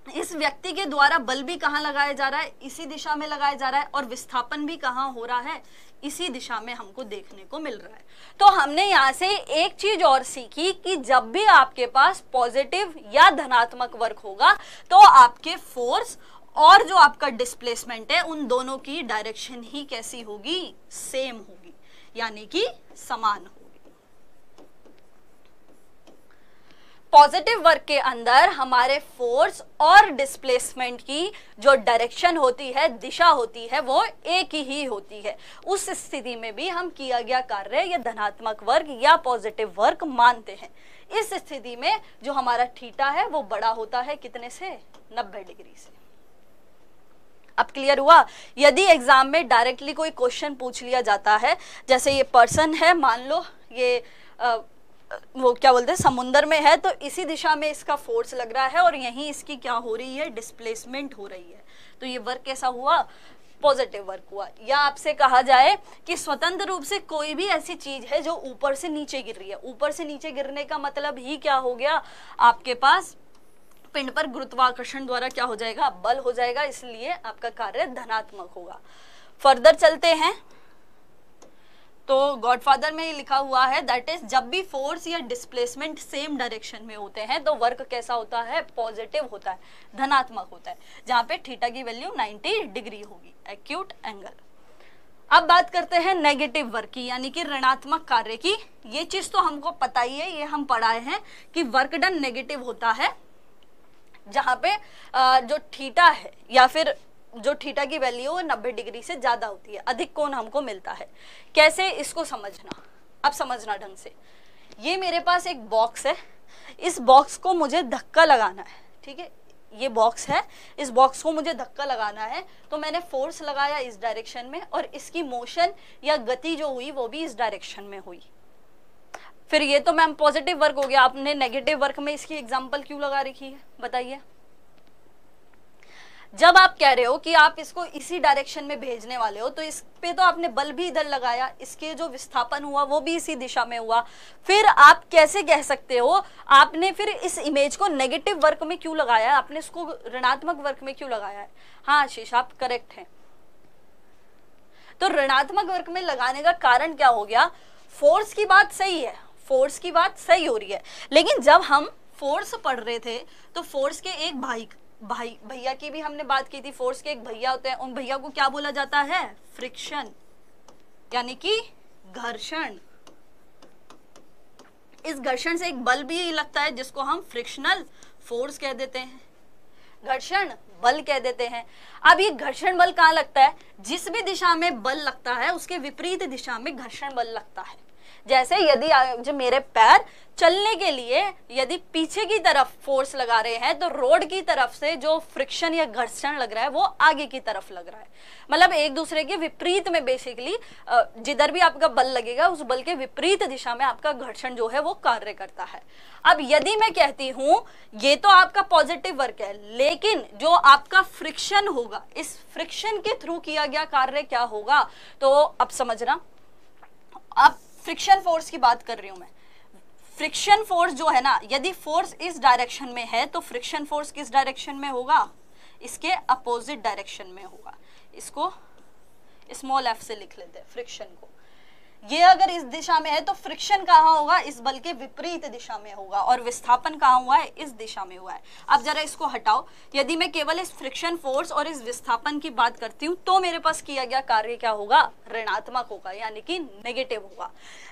इस व्यक्ति के द्वारा बल भी कहाँ लगाया जा रहा है, इसी दिशा में लगाया जा रहा है और विस्थापन भी कहाँ हो रहा है, इसी दिशा में हमको देखने को मिल रहा है। तो हमने यहाँ से एक चीज और सीखी कि जब भी आपके पास पॉजिटिव या धनात्मक वर्क होगा तो आपके फोर्स और जो आपका डिस्प्लेसमेंट है उन दोनों की डायरेक्शन ही कैसी होगी, सेम होगी, यानी कि समान होगी। पॉजिटिव वर्क के अंदर हमारे फोर्स और डिस्प्लेसमेंट की जो डायरेक्शन होती है, दिशा होती है, वो एक ही होती है। उस स्थिति में भी हम किया गया कार्य या धनात्मक वर्क या पॉजिटिव वर्क मानते हैं। इस स्थिति में जो हमारा थीटा है वो बड़ा होता है कितने से, 90 डिग्री से। अब क्लियर हुआ। यदि एग्जाम में डायरेक्टली कोई क्वेश्चन पूछ लिया जाता है, जैसे ये पर्सन है, मान लो ये वो क्या बोलते हैं समुंदर में है, तो इसी दिशा में इसका फोर्स लग रहा है और यहीं इसकी क्या हो रही है, डिस्प्लेसमेंट हो रही है, तो ये वर्क कैसा हुआ, पॉजिटिव वर्क हुआ। या आपसे कहा जाए कि स्वतंत्र रूप से कोई भी ऐसी चीज है जो ऊपर से नीचे गिर रही है, ऊपर से नीचे गिरने का मतलब ही क्या हो गया, आपके पास पिंड पर गुरुत्वाकर्षण द्वारा क्या हो जाएगा, बल हो जाएगा, इसलिए आपका कार्य धनात्मक होगा। फर्दर चलते हैं तो गॉडफादर में लिखा हुआ है दैट इज जब भी फोर्स या डिस्प्लेसमेंट सेम डायरेक्शन में होते हैं तो वर्क कैसा होता है, पॉजिटिव होता है, धनात्मक होता है, जहां पे थीटा की वैल्यू 90 डिग्री होगी, एक्यूट एंगल। अब बात करते हैं नेगेटिव वर्क की, यानी कि ऋणात्मक कार्य की। ये चीज तो हमको पता ही है, ये हम पढ़ाए हैं कि वर्क डन नेगेटिव होता है जहां पे जो थीटा है या फिर जो थीटा की वैल्यू 90 डिग्री से ज्यादा होती है, अधिक कोण हमको मिलता है। कैसे, इसको समझना, अब समझना ढंग से। ये मेरे पास एक बॉक्स है, इस बॉक्स को मुझे धक्का लगाना है, ठीक है, ये बॉक्स है, इस बॉक्स को मुझे धक्का लगाना है, तो मैंने फोर्स लगाया इस डायरेक्शन में और इसकी मोशन या गति जो हुई वो भी इस डायरेक्शन में हुई। फिर ये तो मैम पॉजिटिव वर्क हो गया, आपने नेगेटिव वर्क में इसकी एग्जांपल क्यों लगा रखी है, बताइए। जब आप कह रहे हो कि आप इसको इसी डायरेक्शन में भेजने वाले हो, तो इस पे तो आपने बल भी इधर लगाया, इसके जो विस्थापन हुआ वो भी इसी दिशा में हुआ, फिर आप कैसे कह सकते हो आपने फिर इस इमेज को नेगेटिव वर्क में क्यों लगाया है, आपने इसको ऋणात्मक वर्क में क्यों लगाया है? हाँ आशीष आप करेक्ट हैं। तो ऋणात्मक वर्क में लगाने का कारण क्या हो गया? फोर्स की बात सही है, फोर्स की बात सही हो रही है, लेकिन जब हम फोर्स पढ़ रहे थे तो फोर्स के एक भैया की भी हमने बात की थी। फोर्स के एक भैया होते हैं, उन भैया को क्या बोला जाता है? फ्रिक्शन, यानी कि घर्षण। इस घर्षण से एक बल भी लगता है जिसको हम फ्रिक्शनल फोर्स कह देते हैं, घर्षण बल कह देते हैं। अब ये घर्षण बल कहाँ लगता है? जिस भी दिशा में बल लगता है उसके विपरीत दिशा में घर्षण बल लगता है। जैसे यदि जो मेरे पैर चलने के लिए यदि पीछे की तरफ फोर्स लगा रहे हैं, तो रोड की तरफ से जो फ्रिक्शन या घर्षण लग रहा है वो आगे की तरफ लग रहा है, मतलब एक दूसरे के विपरीत में। बेसिकली जिधर भी आपका बल लगेगा उस बल के विपरीत दिशा में आपका घर्षण जो है वो कार्य करता है। अब यदि मैं कहती हूं ये तो आपका पॉजिटिव वर्क है, लेकिन जो आपका फ्रिक्शन होगा, इस फ्रिक्शन के थ्रू किया गया कार्य क्या होगा? तो अब समझना, अब फ्रिक्शन फोर्स की बात कर रही हूं मैं। फ्रिक्शन फोर्स जो है ना, यदि फोर्स इस डायरेक्शन में है तो फ्रिक्शन फोर्स किस डायरेक्शन में होगा? इसके अपोजिट डायरेक्शन में होगा। इसको स्मॉल एफ से लिख लेते हैं फ्रिक्शन को। ये अगर इस दिशा में है तो फ्रिक्शन कहाँ होगा? इस बल के विपरीत दिशा में होगा, और विस्थापन कहाँ हुआ है? इस दिशा में हुआ है। अब जरा इसको हटाओ, यदि मैं केवल इस फ्रिक्शन फोर्स और इस विस्थापन की बात करती हूँ तो मेरे पास किया गया कार्य क्या होगा? ऋणात्मक होगा, यानी कि नेगेटिव होगा।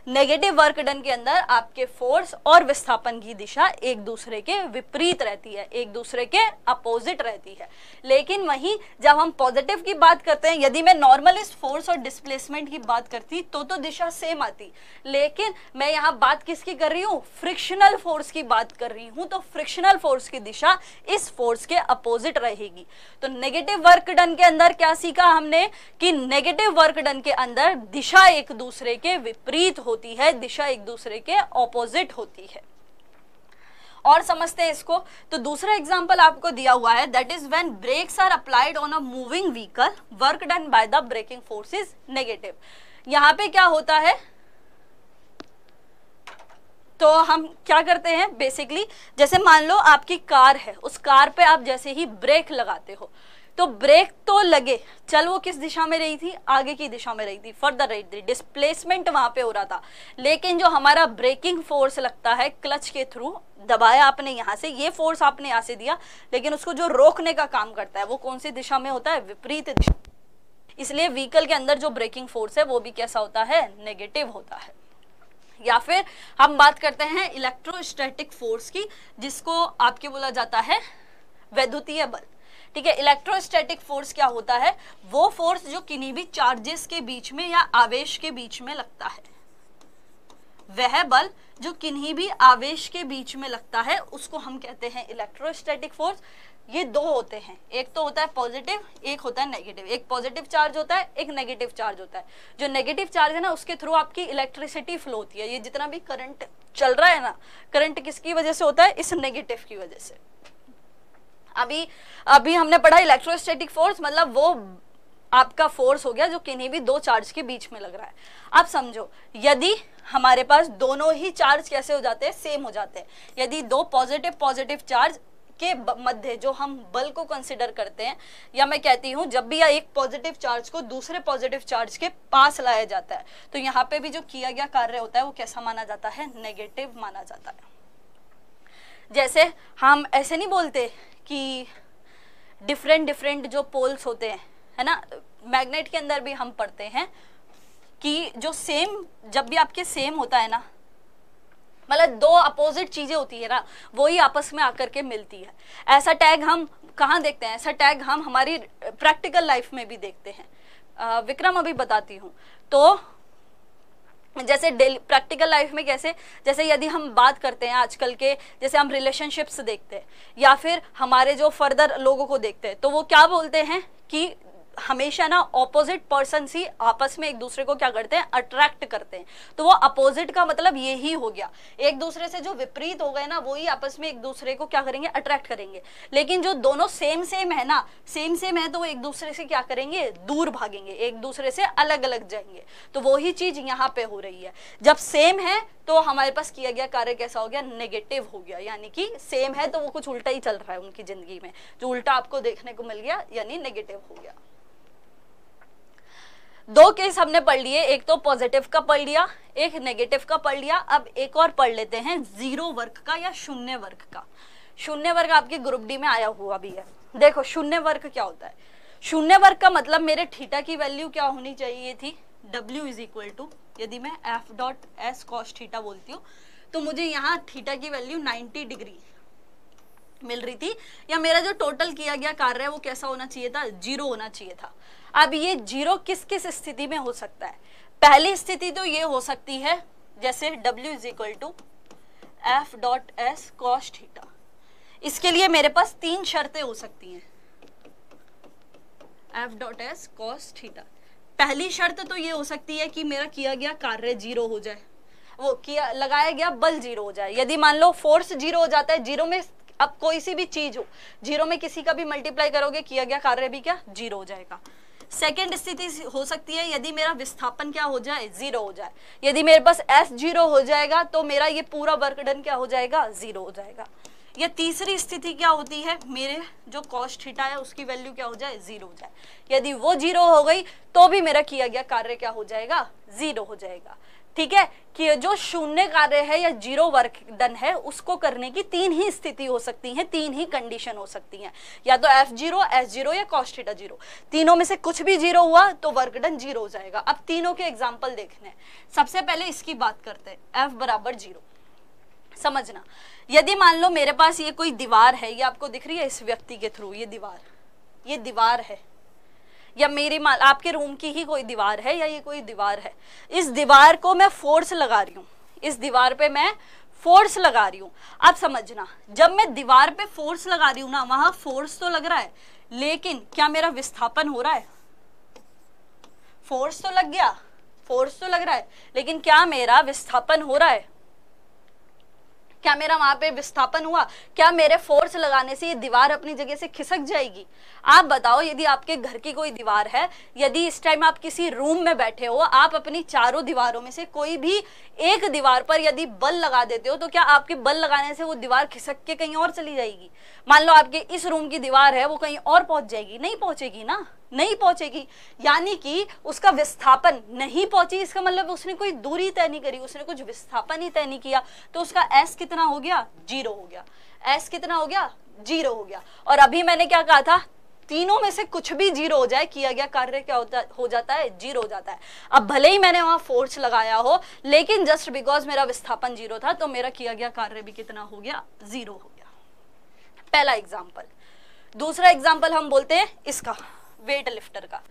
नेगेटिव वर्क डन के अंदर आपके फोर्स और विस्थापन की दिशा एक दूसरे के विपरीत रहती है, एक दूसरे के अपोजिट रहती है। लेकिन वहीं जब हम पॉजिटिव की बात करते हैं, यदि मैं नॉर्मल इस फोर्स और डिस्प्लेसमेंट की बात करती तो दिशा सेम आती, लेकिन मैं यहाँ बात किसकी कर रही हूँ? फ्रिक्शनल फोर्स की बात कर रही हूँ। तो फ्रिक्शनल फोर्स की दिशा इस फोर्स के अपोजिट रहेगी। तो नेगेटिव वर्क डन के अंदर क्या सीखा हमने? कि नेगेटिव वर्क डन के अंदर दिशा एक दूसरे के विपरीत होती है, दिशा एक दूसरे के ऑपोजिट होती है। और समझते हैं इसको। तो दूसरा एग्जांपल आपको दिया हुआ है, that is when brakes are applied on a moving vehicle, work done by the braking force is negative. यहां पे क्या होता है? तो हम क्या करते हैं बेसिकली, जैसे मान लो आपकी कार है, उस कार पे आप जैसे ही ब्रेक लगाते हो तो ब्रेक तो लगे, चल वो किस दिशा में रही थी? आगे की दिशा में रही थी, फर्दर रही थी, डिस्प्लेसमेंट वहां पे हो रहा था। लेकिन जो हमारा ब्रेकिंग फोर्स लगता है क्लच के थ्रू, दबाया आपने यहाँ से, ये फोर्स आपने यहाँ से दिया, लेकिन उसको जो रोकने का काम करता है वो कौन सी दिशा में होता है? विपरीत दिशा। इसलिए व्हीकल के अंदर जो ब्रेकिंग फोर्स है वो भी कैसा होता है? नेगेटिव होता है। या फिर हम बात करते हैं इलेक्ट्रोस्टैटिक फोर्स की, जिसको आपके बोला जाता है वैद्युतीय बल। ठीक है, इलेक्ट्रोस्टैटिक फोर्स क्या होता है? वो फोर्स जो किन्हीं भी चार्जेस के बीच में या आवेश के बीच में लगता है, वह बल जो किन्हीं भी आवेश के बीच में लगता है उसको हम कहते हैं इलेक्ट्रोस्टैटिक फोर्स। ये दो होते हैं, एक तो होता है पॉजिटिव, एक होता है नेगेटिव। एक पॉजिटिव चार्ज होता है, एक नेगेटिव चार्ज होता है। जो नेगेटिव चार्ज है ना, उसके थ्रू आपकी इलेक्ट्रिसिटी फ्लो होती है। ये जितना भी करंट चल रहा है ना, करंट किसकी वजह से होता है? इस नेगेटिव की वजह से। अभी हमने पढ़ा इलेक्ट्रोस्टैटिक फोर्स मतलब वो आपका फोर्स हो गया जो किन्हीं भी दो चार्ज के बीच में लग रहा है। अब समझो, यदि हमारे पास दोनों ही चार्ज कैसे हो जाते हैं? सेम हो जाते हैं। यदि दो पॉजिटिव चार्ज के मध्य जो हम बल को कंसिडर करते हैं, या मैं कहती हूं जब भी एक पॉजिटिव चार्ज को दूसरे पॉजिटिव चार्ज के पास लाया जाता है, तो यहाँ पे भी जो किया गया कार्य होता है वो कैसा माना जाता है? नेगेटिव माना जाता है। जैसे हम ऐसे नहीं बोलते कि डिफरेंट जो पोल्स होते हैं, है ना, मैग्नेट के अंदर भी हम पढ़ते हैं कि जो सेम, जब भी आपके सेम होता है ना, मतलब दो अपोजिट चीजें होती है ना, वो ही आपस में आकर के मिलती है। ऐसा टैग हम कहाँ देखते हैं? ऐसा टैग हम हमारी प्रैक्टिकल लाइफ में भी देखते हैं। विक्रम अभी बताती हूँ। तो जैसे डेली प्रैक्टिकल लाइफ में कैसे, जैसे यदि हम बात करते हैं आजकल के, जैसे हम रिलेशनशिप्स देखते हैं या फिर हमारे जो फर्दर लोगों को देखते हैं, तो वो क्या बोलते हैं कि हमेशा ना ऑपोजिट पर्सन ही आपस में एक दूसरे को क्या करते हैं, अट्रैक्ट करते हैं। तो वो अपोजिट का मतलब यही हो गया, एक दूसरे से जो विपरीत हो गए ना वही आपस में एक दूसरे को क्या करेंगे, अट्रैक्ट करेंगे। लेकिन जो दोनों सेम सेम है ना, सेम सेम है, तो वो एक दूसरे से क्या करेंगे, दूर भागेंगे, एक दूसरे से अलग अलग जाएंगे। तो वही चीज यहाँ पे हो रही है। जब सेम है तो हमारे पास किया गया कार्य कैसा हो गया, नेगेटिव हो गया, यानी कि सेम है तो वो कुछ उल्टा ही चल रहा है उनकी जिंदगी में, जो उल्टा आपको देखने को मिल गया यानी नेगेटिव हो गया। दो केस हमने पढ़ लिए, एक तो पॉजिटिव का पढ़ लिया, एक नेगेटिव का पढ़ लिया। अब एक और पढ़ लेते हैं जीरो वर्ग का या शून्य वर्ग का। शून्य वर्ग आपके ग्रुप डी में आया हुआ भी है। देखो शून्य वर्ग क्या होता है, शून्य वर्ग का मतलब मेरे थीटा की वैल्यू क्या होनी चाहिए थी, W इज इक्वल टू, यदि मैं F dot S cos theta बोलती हूँ तो मुझे यहाँ थीटा की वैल्यू 90 डिग्री मिल रही थी, या मेरा जो टोटल किया गया कार्य है वो कैसा होना चाहिए था, 0 होना चाहिए था। अब ये 0 किस किस स्थिति में हो सकता है, पहली स्थिति तो ये हो सकती है जैसे W is equal to F dot S cos theta. इसके लिए मेरे पास 3 शर्तें हो सकती हैं, F dot S cos theta. पहली शर्त तो ये हो सकती है कि मेरा किया गया कार्य 0 हो जाए, वो किया लगाया गया बल 0 हो जाए। यदि मान लो फोर्स 0 हो जाता है, 0 में अब कोई सी भी चीज हो, 0 में किसी का भी मल्टीप्लाई करोगे किया गया कार्य भी क्या 0 हो जाएगा। सेकेंड स्थिति हो सकती है यदि मेरा विस्थापन क्या हो जाए, 0 हो जाए। यदि मेरे पास S 0 हो जाएगा तो मेरा ये पूरा वर्क डन क्या हो जाएगा, 0 हो जाएगा। या तीसरी स्थिति क्या होती है, मेरे जो कॉस थीटा है उसकी वैल्यू क्या हो जाए, 0 हो जाए। यदि वो 0 हो गई तो भी मेरा किया गया कार्य क्या हो जाएगा, 0 हो जाएगा। ठीक है, कि जो शून्य कार्य है या 0 वर्क डन है उसको करने की 3 ही स्थिति हो सकती हैं, 3 ही कंडीशन हो सकती हैं, या तो F0, S0 या कॉस थीटा 0। तीनों में से कुछ भी 0 हुआ तो वर्क डन 0 हो जाएगा। अब तीनों के एग्जाम्पल देखने हैं। सबसे पहले इसकी बात करते हैं, F बराबर 0। समझना, यदि मान लो मेरे पास ये कोई दीवार है, ये आपको दिख रही है इस व्यक्ति के थ्रू, ये दीवार है, या मेरी मान आपके रूम की ही कोई दीवार है, या ये कोई दीवार है। इस दीवार को मैं फोर्स लगा रही हूँ, इस दीवार पे मैं फोर्स लगा रही हूँ। अब समझना, जब मैं दीवार पे फोर्स लगा रही हूँ ना, वहां फोर्स तो लग रहा है, लेकिन क्या मेरा विस्थापन हो रहा है, फोर्स तो लग गया, फोर्स तो लग रहा है, लेकिन क्या मेरा विस्थापन हो रहा है, क्या मेरा वहां पे विस्थापन हुआ, क्या मेरे फोर्स लगाने से ये दीवार अपनी जगह से खिसक जाएगी। आप बताओ, यदि आपके घर की कोई दीवार है, यदि इस टाइम आप किसी रूम में बैठे हो, आप अपनी चारों दीवारों में से कोई भी एक दीवार पर यदि बल लगा देते हो तो क्या आपके बल लगाने से वो दीवार खिसक के कहीं और चली जाएगी। मान लो आपके इस रूम की दीवार है, वो कहीं और पहुंच जाएगी, नहीं पहुंचेगी ना, नहीं पहुंचेगी, यानी कि उसका विस्थापन नहीं पहुंची, इसका मतलब उसने कोई दूरी तय नहीं करी, उसने कुछ विस्थापन ही तय नहीं किया, तो उसका S कितना हो गया, 0 हो गया। S कितना हो गया, 0 हो गया। और अभी मैंने क्या कहा था, तीनों में से कुछ भी 0 हो जाए, किया गया कार्य क्या हो जाता है, 0 हो जाता है। अब भले ही मैंने वहां फोर्स लगाया हो, लेकिन जस्ट बिकॉज मेरा विस्थापन 0 था तो मेरा किया गया कार्य भी कितना हो गया, 0 हो गया। पहला एग्जाम्पल। दूसरा एग्जाम्पल हम बोलते हैं इसका, वेट लिफ्टर का।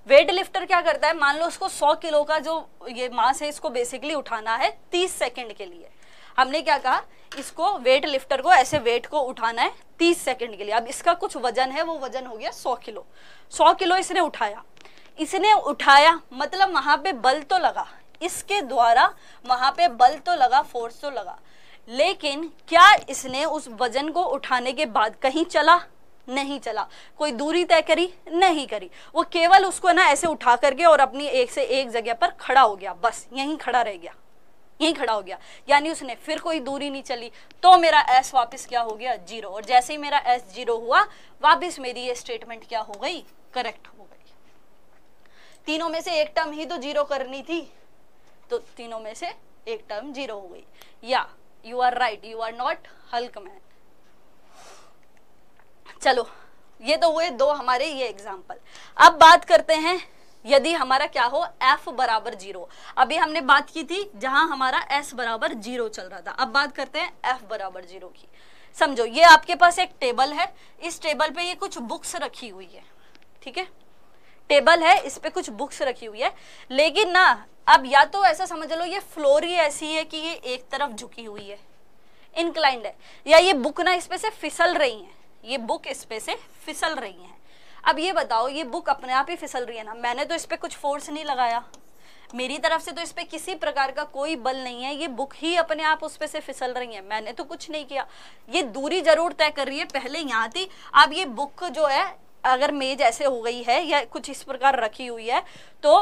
वेट लिफ्टर क्या करता है, मान लो उसको 100 किलो का जो ये मास है इसको बेसिकली उठाना है 30 सेकंड के लिए। हमने क्या कहा, इसको वेट लिफ्टर को ऐसे वेट को उठाना है 30 सेकंड के लिए। अब इसका कुछ वजन है, वो वजन हो गया 100 किलो। 100 किलो इसने उठाया, मतलब वहां पे बल तो लगा, इसके द्वारा वहां पे बल तो लगा, फोर्स तो लगा, लेकिन क्या इसने उस वजन को उठाने के बाद कहीं चला, नहीं चला। कोई दूरी तय करी, नहीं करी। वो केवल उसको ना ऐसे उठा करके और अपनी एक से एक जगह पर खड़ा हो गया, बस यहीं खड़ा रह गया, यहीं खड़ा हो गया, यानी उसने फिर कोई दूरी नहीं चली, तो मेरा S वापस क्या हो गया, 0। और जैसे ही मेरा S 0 हुआ, वापस मेरी ये स्टेटमेंट क्या हो गई, करेक्ट हो गई। तीनों में से एक टर्म ही तो 0 करनी थी, तो तीनों में से एक टर्म 0 हो गई। या you are right, you are not Hulk man. चलो, ये तो हुए दो हमारे ये एग्जाम्पल। अब बात करते हैं यदि हमारा क्या हो, F बराबर 0। अभी हमने बात की थी जहां हमारा S बराबर 0 चल रहा था। अब बात करते हैं F बराबर 0 की। समझो, ये आपके पास एक टेबल है, इस टेबल पे ये कुछ बुक्स रखी हुई है, ठीक है, टेबल है, इस पे कुछ बुक्स रखी हुई है, लेकिन ना अब या तो ऐसा समझ लो ये फ्लोर ही ऐसी है कि ये एक तरफ झुकी हुई है, इंक्लाइंड है, या ये बुक ना इस पे से फिसल रही है, ये बुक इस पे से फिसल रही है। अब ये बताओ, ये बुक अपने आप ही फिसल रही है ना, मैंने तो इस पे कुछ फोर्स नहीं लगाया, मेरी तरफ से तो इस पे किसी प्रकार का कोई बल नहीं है, ये बुक ही अपने आप उस पे से फिसल रही है, मैंने तो कुछ नहीं किया। ये दूरी जरूर तय कर रही है, पहले यहाँ थी, अब ये बुक जो है अगर मेज ऐसे हो गई है या कुछ इस प्रकार रखी हुई है, तो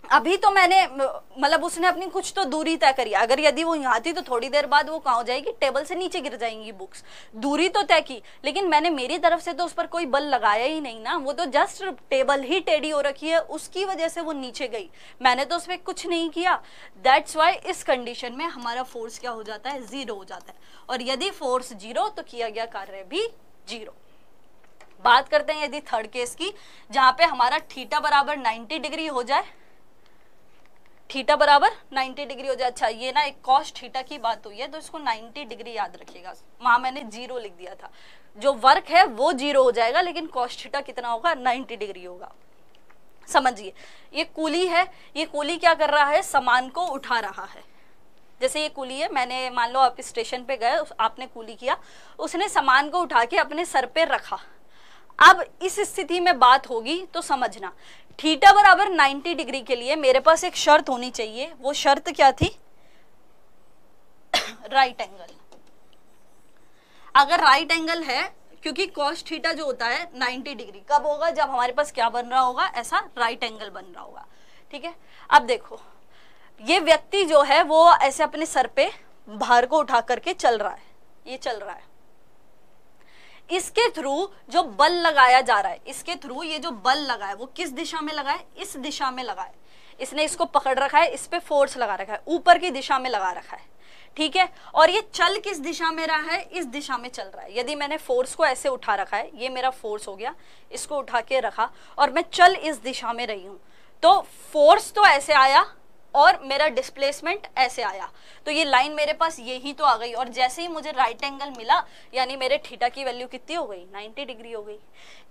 अभी तो मैंने मतलब उसने अपनी कुछ तो दूरी तय करी, अगर यदि वो यहाँ थी तो थोड़ी देर बाद वो कहाँ हो जाएगी, टेबल से नीचे गिर जाएंगी बुक्स, दूरी तो तय की, लेकिन मैंने मेरी तरफ से तो उस पर कोई बल लगाया ही नहीं ना, वो तो जस्ट टेबल ही टेढ़ी हो रखी है, उसकी वजह से वो नीचे गई, मैंने तो उस पर कुछ नहीं किया। दैट्स वाई इस कंडीशन में हमारा फोर्स क्या हो जाता है, जीरो हो जाता है, और यदि फोर्स जीरो तो किया गया कार्य भी जीरो। बात करते हैं यदि थर्ड केस की, जहां पे हमारा थीटा बराबर 90 डिग्री हो जाए, थीटा बराबर 90 डिग्री हो जाए। अच्छा ये ना एक कॉस थीटा की बात हुई है, तो इसको 90 डिग्री याद रखिएगा, वहां मैंने जीरो लिख दिया था, जो वर्क है वो जीरो हो जाएगा, लेकिन कॉस थीटा कितना होगा, 90 डिग्री होगा। समझिए, ये कूली है, ये कूली क्या कर रहा है, सामान को उठा रहा है, जैसे ये कूली है, मैंने मान लो आप स्टेशन पे गए, आपने कूली किया, उसने सामान को उठा के अपने सर पे रखा। अब इस स्थिति में बात होगी तो समझना, थीटा बराबर 90 डिग्री के लिए मेरे पास एक शर्त होनी चाहिए, वो शर्त क्या थी, राइट एंगल। अगर राइट एंगल है, क्योंकि कॉस थीटा जो होता है 90 डिग्री कब होगा, जब हमारे पास क्या बन रहा होगा, ऐसा राइट एंगल बन रहा होगा। ठीक है, अब देखो ये व्यक्ति जो है वो ऐसे अपने सर पे भार को उठा करके चल रहा है, ये चल रहा है, इसके थ्रू जो बल लगाया जा रहा है, इसके थ्रू ये जो बल लगा है वो किस दिशा में लगा है, इस दिशा में लगा है, इसने इसको पकड़ रखा है, इस पे फोर्स लगा रखा है, ऊपर की दिशा में लगा रखा है। ठीक है, और ये चल किस दिशा में रहा है, इस दिशा में चल रहा है। यदि मैंने फोर्स को ऐसे उठा रखा है, ये मेरा फोर्स हो गया, इसको उठा के रखा और मैं चल इस दिशा में रही हूं, तो फोर्स तो ऐसे आया और मेरा डिस्प्लेसमेंट ऐसे आया, तो ये लाइन मेरे पास यही तो आ गई, और जैसे ही मुझे राइट एंगल मिला यानी मेरे थीटा की वैल्यू कितनी हो गई, 90 डिग्री हो गई।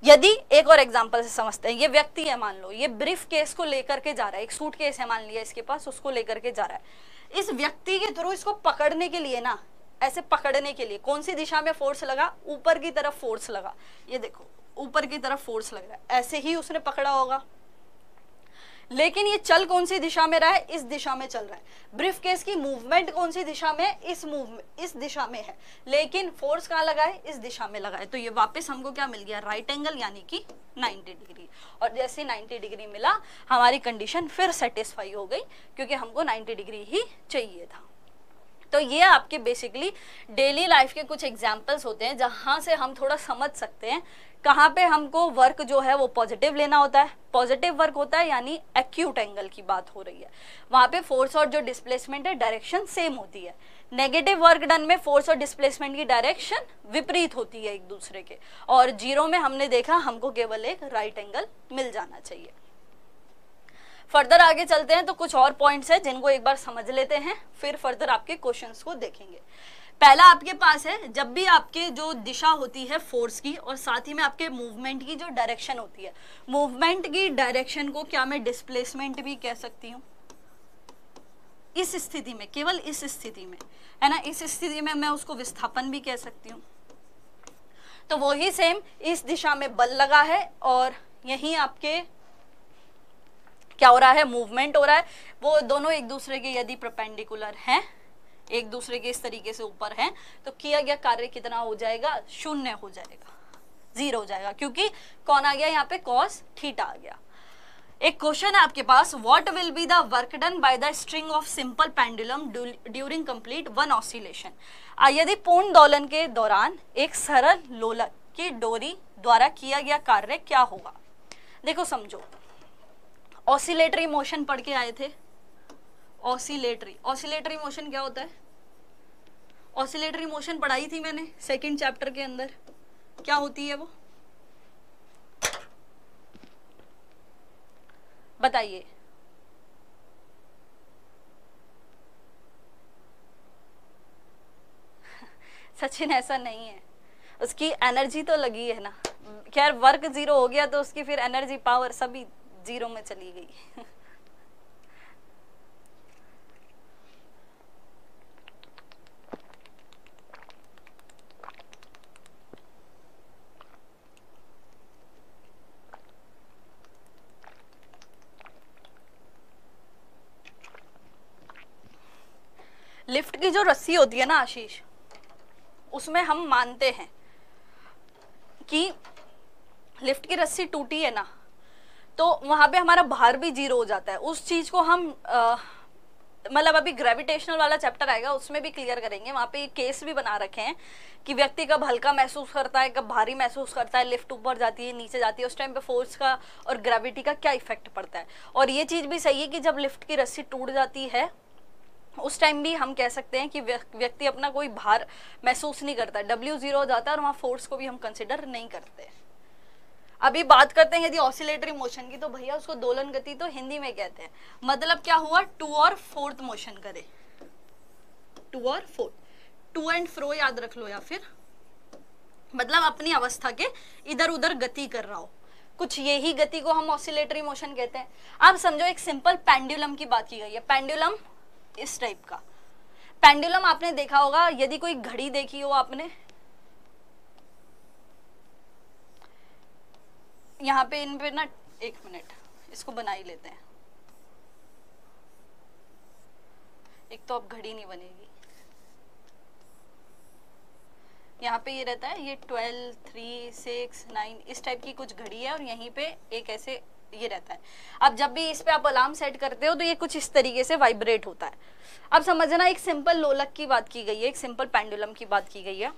यदि एक और एग्जांपल से समझते हैं, ये व्यक्ति है, मान लो ये ब्रीफ केस को लेकर के जा रहा है, एक सूट केस है मान लिया इसके पास, उसको लेकर के जा रहा है, इस व्यक्ति के थ्रू इसको पकड़ने के लिए ना, ऐसे पकड़ने के लिए कौन सी दिशा में फोर्स लगा, ऊपर की तरफ फोर्स लगा, ये देखो ऊपर की तरफ फोर्स लग रहा है, ऐसे ही उसने पकड़ा होगा, लेकिन ये चल कौन सी दिशा में रहा है, इस दिशा में चल रहा है। ब्रीफ केस की मूवमेंट कौन सी दिशा में, इस दिशा में है, लेकिन फोर्स कहाँ लगा है, इस दिशा में लगा है, तो ये वापस हमको क्या मिल गया, राइट एंगल यानी कि 90 डिग्री। और जैसे 90 डिग्री मिला हमारी कंडीशन फिर सेटिस्फाई हो गई, क्योंकि हमको 90 डिग्री ही चाहिए था। तो ये आपके बेसिकली डेली लाइफ के कुछ एग्जाम्पल्स होते हैं जहां से हम थोड़ा समझ सकते हैं कहाँ पे हमको वर्क जो है वो पॉजिटिव लेना होता है। पॉजिटिव वर्क होता है यानी एक्यूट एंगल की बात हो रही है, वहां पे फोर्स और जो डिस्प्लेसमेंट है डायरेक्शन सेम होती है। नेगेटिव वर्क डन में फोर्स और डिस्प्लेसमेंट की डायरेक्शन विपरीत होती है एक दूसरे के, और जीरो में हमने देखा हमको केवल एक राइट एंगल मिल जाना चाहिए। फर्दर आगे चलते हैं तो कुछ और पॉइंट्स हैं जिनको एक बार समझ लेते हैं, फिर फर्दर आपके क्वेश्चंस को देखेंगे। पहला आपके पास है, जब भी आपके जो दिशा होती है फोर्स की और साथ ही में आपके मूवमेंट की जो डायरेक्शन होती है, मूवमेंट की डायरेक्शन को क्या मैं डिस्प्लेसमेंट भी कह सकती हूँ इस स्थिति में, केवल इस स्थिति में, है ना, इस स्थिति में मैं उसको विस्थापन भी कह सकती हूँ। तो वही सेम इस दिशा में बल लगा है और यही आपके क्या हो रहा है, मूवमेंट हो रहा है। वो दोनों एक दूसरे के यदि परपेंडिकुलर हैं, एक दूसरे के इस तरीके से ऊपर हैं, तो किया गया कार्य कितना हो जाएगा, शून्य हो जाएगा, जीरो हो जाएगा, क्योंकि कौन आ गया यहाँ पे, कॉस थीटा आ गया। एक क्वेश्चन है आपके पास, what will be the work done by the string of simple pendulum during complete one oscillation. यदि पूर्ण दोलन के दौरान एक सरल लोलक की डोरी द्वारा किया गया कार्य क्या होगा। देखो समझो, ऑसिलेटरी मोशन पढ़ के आए थे, ऑसिलेटरी मोशन क्या होता है, ऑसिलेटरी मोशन पढ़ाई थी मैंने सेकंड चैप्टर के अंदर, क्या होती है वो बताइए। सचिन ऐसा नहीं है, उसकी एनर्जी तो लगी है ना, खैर वर्क जीरो हो गया तो उसकी फिर एनर्जी पावर सभी जीरो में चली गई। लिफ्ट की जो रस्सी होती है ना आशीष, उसमें हम मानते हैं कि लिफ्ट की रस्सी टूटी है ना, तो वहां पे हमारा भार भी 0 हो जाता है। उस चीज को हम मतलब अभी ग्रेविटेशनल वाला चैप्टर आएगा उसमें भी क्लियर करेंगे, वहां पे केस भी बना रखे हैं कि व्यक्ति कब हल्का महसूस करता है, कब भारी महसूस करता है, लिफ्ट ऊपर जाती है नीचे जाती है, उस टाइम पे फोर्स का और ग्रेविटी का क्या इफेक्ट पड़ता है। और ये चीज भी सही है कि जब लिफ्ट की रस्सी टूट जाती है उस टाइम भी हम कह सकते हैं कि व्यक्ति अपना कोई भार महसूस नहीं करता, W 0 हो जाता है और वहां फोर्स को भी हम कंसिडर नहीं करते। अभी बात करते हैं यदि ऑसिलेटरी मोशन की, तो भैया उसको दोलन गति तो हिंदी में कहते हैं। मतलब क्या हुआ, 2 और 4th मोशन करे, 2 और 4, टू एंड फ्रो याद रख लो, या फिर मतलब अपनी अवस्था के इधर उधर गति कर रहा हो, कुछ यही गति को हम ऑसिलेटरी मोशन कहते हैं। आप समझो एक सिंपल पेंडुलम की बात की गई है, पेंडुलम इस टाइप का पेंडुलम आपने देखा होगा, यदि कोई घड़ी देखी हो आपने, यहाँ पे इन पे ना, एक मिनट इसको बना ही लेते हैं, एक तो अब घड़ी नहीं बनेगी। यहाँ पे ये रहता है, ये 12, 3, 6, 9 इस टाइप की कुछ घड़ी है और यहीं पे एक ऐसे ये रहता है। अब जब भी इस पे आप अलार्म सेट करते हो तो ये कुछ इस तरीके से वाइब्रेट होता है। अब समझना, एक सिंपल लोलक की बात की गई है, एक सिंपल पेंडुलम की बात की गई है।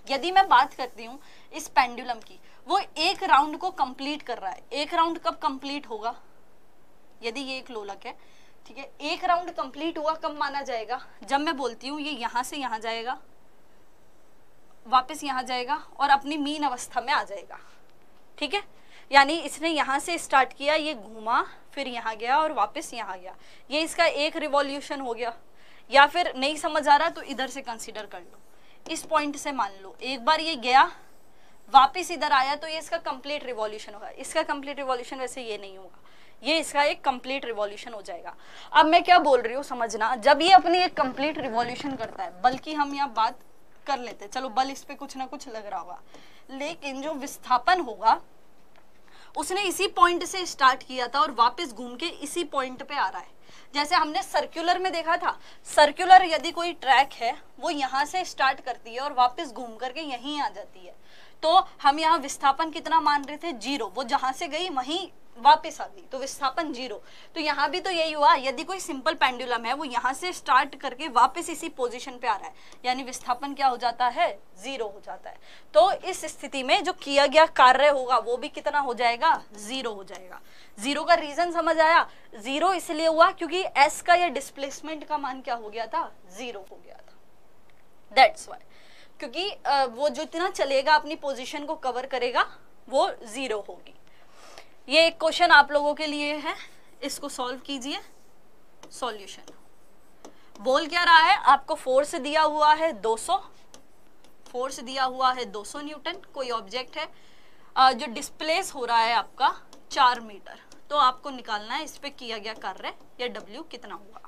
यदि मैं बात करती हूँ इस पेंडुलम की, वो एक राउंड को कंप्लीट कर रहा है। एक राउंड कब कंप्लीट होगा, यदि ये एक लोलक है, ठीक है, एक राउंड कंप्लीट हुआ कब माना जाएगा, जब मैं बोलती हूँ ये यहाँ से यहाँ जाएगा, वापस यहाँ जाएगा और अपनी मीन अवस्था में आ जाएगा, ठीक है। यानी इसने यहाँ से स्टार्ट किया, ये घूमा, फिर यहाँ गया और वापस यहाँ गया, ये इसका एक रिवॉल्यूशन हो गया। या फिर नहीं समझ आ रहा तो इधर से कंसीडर कर लो, इस पॉइंट से मान लो एक बार ये गया वापस इधर आया तो ये इसका कंप्लीट रिवॉल्यूशन होगा। इसका कंप्लीट रिवॉल्यूशन वैसे ये नहीं होगा, ये इसका एक कंप्लीट रिवॉल्यूशन हो जाएगा। अब मैं क्या बोल रही हूँ समझना, जब ये अपनी एक कंप्लीट रिवॉल्यूशन करता है, बल्कि हम यहाँ बात कर लेते हैं, चलो बल इस पे कुछ ना कुछ लग रहा होगा, लेकिन जो विस्थापन होगा उसने इसी पॉइंट से स्टार्ट किया था और वापस घूम के इसी पॉइंट पे आ रहा है। जैसे हमने सर्कुलर में देखा था, सर्कुलर यदि कोई ट्रैक है वो यहाँ से स्टार्ट करती है और वापस घूम करके यहीं आ जाती है, तो हम यहाँ विस्थापन कितना मान रहे थे, 0। वो जहां से गई वहीं वापस आ गई तो विस्थापन 0। तो यहाँ भी तो यही हुआ, यदि कोई सिंपल पेंडुलम है वो यहाँ से स्टार्ट करके वापस इसी पोजीशन पे आ रहा है, यानी विस्थापन क्या हो जाता है, 0 हो जाता है। तो इस स्थिति में जो किया गया कार्य होगा वो भी कितना हो जाएगा, 0 हो जाएगा। 0 का रीजन समझ आया, 0 इसलिए हुआ क्योंकि s का या डिस्प्लेसमेंट का मान क्या हो गया था, 0 हो गया था। दैट्स वाई, क्योंकि वो जो इतना चलेगा अपनी पोजीशन को कवर करेगा वो 0 होगी। ये एक क्वेश्चन आप लोगों के लिए है, इसको सॉल्व कीजिए। सॉल्यूशन बोल क्या रहा है, आपको फोर्स दिया हुआ है 200, फोर्स दिया हुआ है 200 न्यूटन, कोई ऑब्जेक्ट है जो डिस्प्लेस हो रहा है आपका 4 मीटर, तो आपको निकालना है इस पे किया गया कार्य या W कितना हुआ।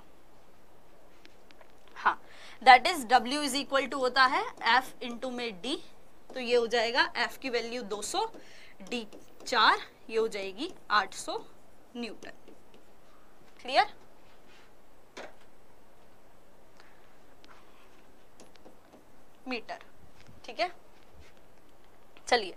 हाँ, that is W is equal to होता है F इंटू में D, तो ये हो जाएगा F की वैल्यू 200, D 4, ये हो जाएगी 800 न्यूटन। क्लियर? मीटर, ठीक है। चलिए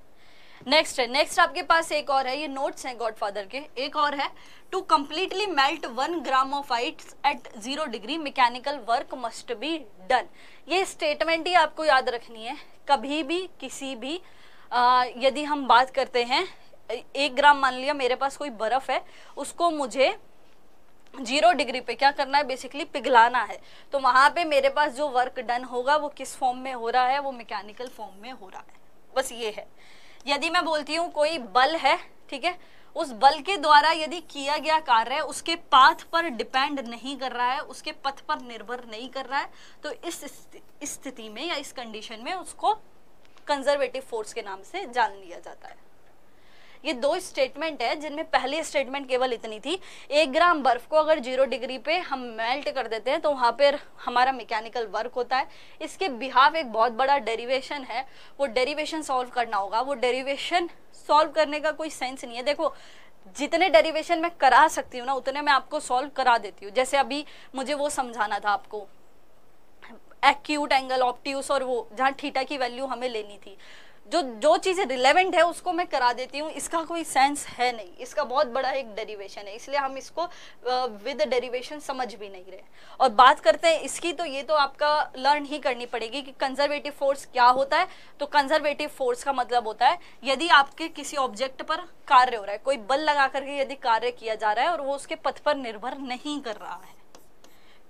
नेक्स्ट है, नेक्स्ट आपके पास एक और है, ये नोट्स हैं गॉडफादर के, एक और है, to completely melt 1 gram of ice at 0 degree mechanical work must be done. ये स्टेटमेंट ही आपको याद रखनी है। कभी भी किसी भी यदि हम बात करते हैं 1 ग्राम, मान लिया मेरे पास कोई बर्फ है, उसको मुझे 0 डिग्री पे क्या करना है, बेसिकली पिघलाना है, तो वहां पे मेरे पास जो वर्क डन होगा वो किस फॉर्म में हो रहा है, वो मैकेनिकल फॉर्म में हो रहा है। बस ये है। यदि मैं बोलती हूँ कोई बल है, ठीक है, उस बल के द्वारा यदि किया गया कार्य उसके पाथ पर डिपेंड नहीं कर रहा है, उसके पथ पर निर्भर नहीं कर रहा है, तो इस स्थिति में या इस कंडीशन में उसको कंजर्वेटिव फोर्स के नाम से जान लिया जाता है। ये 2 स्टेटमेंट है, जिनमें पहली स्टेटमेंट केवल इतनी थी, 1 ग्राम बर्फ को अगर 0 डिग्री पे हम मेल्ट कर देते हैं तो वहां पर हमारा मैकेनिकल वर्क होता है। इसके बिहाफ एक बहुत बड़ा डेरिवेशन है, वो डेरिवेशन सॉल्व करना होगा। वो डेरिवेशन सॉल्व करने का कोई सेंस नहीं है। देखो, जितने डेरिवेशन मैं करा सकती हूँ ना उतने मैं आपको सॉल्व करा देती हूँ। जैसे अभी मुझे वो समझाना था आपको एक्यूट एंगल, ऑब्ट्यूस और वो जहाँ थीटा की वैल्यू हमें लेनी थी, जो चीजें रिलेवेंट है उसको मैं करा देती हूँ, इसका कोई सेंस है नहीं, इसका बहुत बड़ा एक डेरिवेशन है, इसलिए हम इसको विद डेरिवेशन समझ भी नहीं रहे। और बात करते हैं इसकी, तो ये तो आपका लर्न ही करनी पड़ेगी कि कंजर्वेटिव फोर्स क्या होता है। तो कंजर्वेटिव फोर्स का मतलब होता है यदि आपके किसी ऑब्जेक्ट पर कार्य हो रहा है, कोई बल लगा करके यदि कार्य किया जा रहा है और वो उसके पथ पर निर्भर नहीं कर रहा है,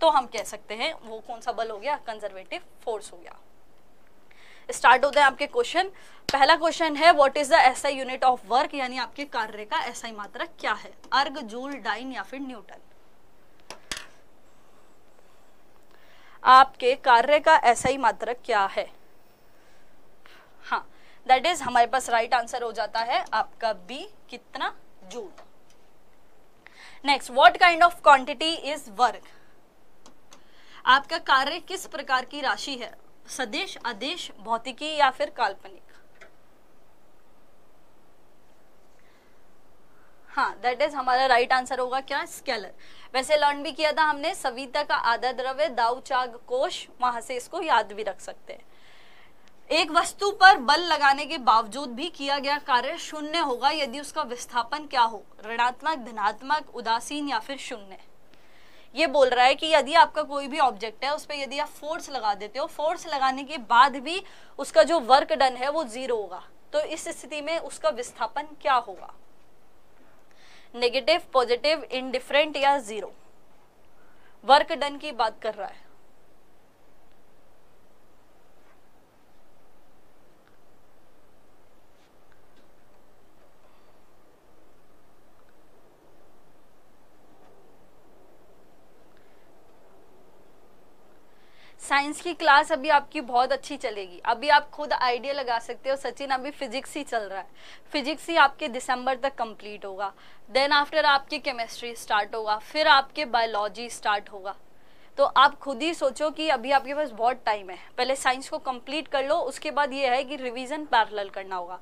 तो हम कह सकते हैं वो कौन सा बल हो गया, कंजर्वेटिव फोर्स हो गया। स्टार्ट होते हैं आपके क्वेश्चन। पहला क्वेश्चन है what is the SI unit of work, यानी आपके कार्य का एसआई मात्रक क्या है, अर्ग, जूल, डाइन या फिर न्यूटन। आपके कार्य का एसआई मात्रक क्या है, हाँ दैट इज हमारे पास राइट आंसर हो जाता है आपका बी, कितना, joule. Next, what kind of quantity is work, आपका कार्य किस प्रकार की राशि है, सदिश, अदिश, भौतिकी या फिर काल्पनिक। हाँ दैट इज हमारा राइट आंसर होगा क्या, स्केलर। वैसे लर्न भी किया था हमने, सविता का आधा द्रव्य दाऊ चाग कोश, वहां से इसको याद भी रख सकते हैं। एक वस्तु पर बल लगाने के बावजूद भी किया गया कार्य शून्य होगा यदि उसका विस्थापन क्या हो, ऋणात्मक, धनात्मक, उदासीन या फिर शून्य। ये बोल रहा है कि यदि आपका कोई भी ऑब्जेक्ट है उस पर यदि आप फोर्स लगा देते हो, फोर्स लगाने के बाद भी उसका जो वर्क डन है वो 0 होगा, तो इस स्थिति में उसका विस्थापन क्या होगा, नेगेटिव, पॉजिटिव, इनडिफरेंट या 0। वर्क डन की बात कर रहा है। साइंस की क्लास अभी आपकी बहुत अच्छी चलेगी, अभी आप खुद आइडिया लगा सकते हो। सचिन अभी फिजिक्स ही चल रहा है, फिजिक्स ही आपके दिसंबर तक कंप्लीट होगा, देन आफ्टर आपकी केमिस्ट्री स्टार्ट होगा, फिर आपके बायोलॉजी स्टार्ट होगा। तो आप खुद ही सोचो कि अभी आपके पास बहुत टाइम है, पहले साइंस को कंप्लीट कर लो, उसके बाद ये है कि रिवीजन पैरेलल करना होगा।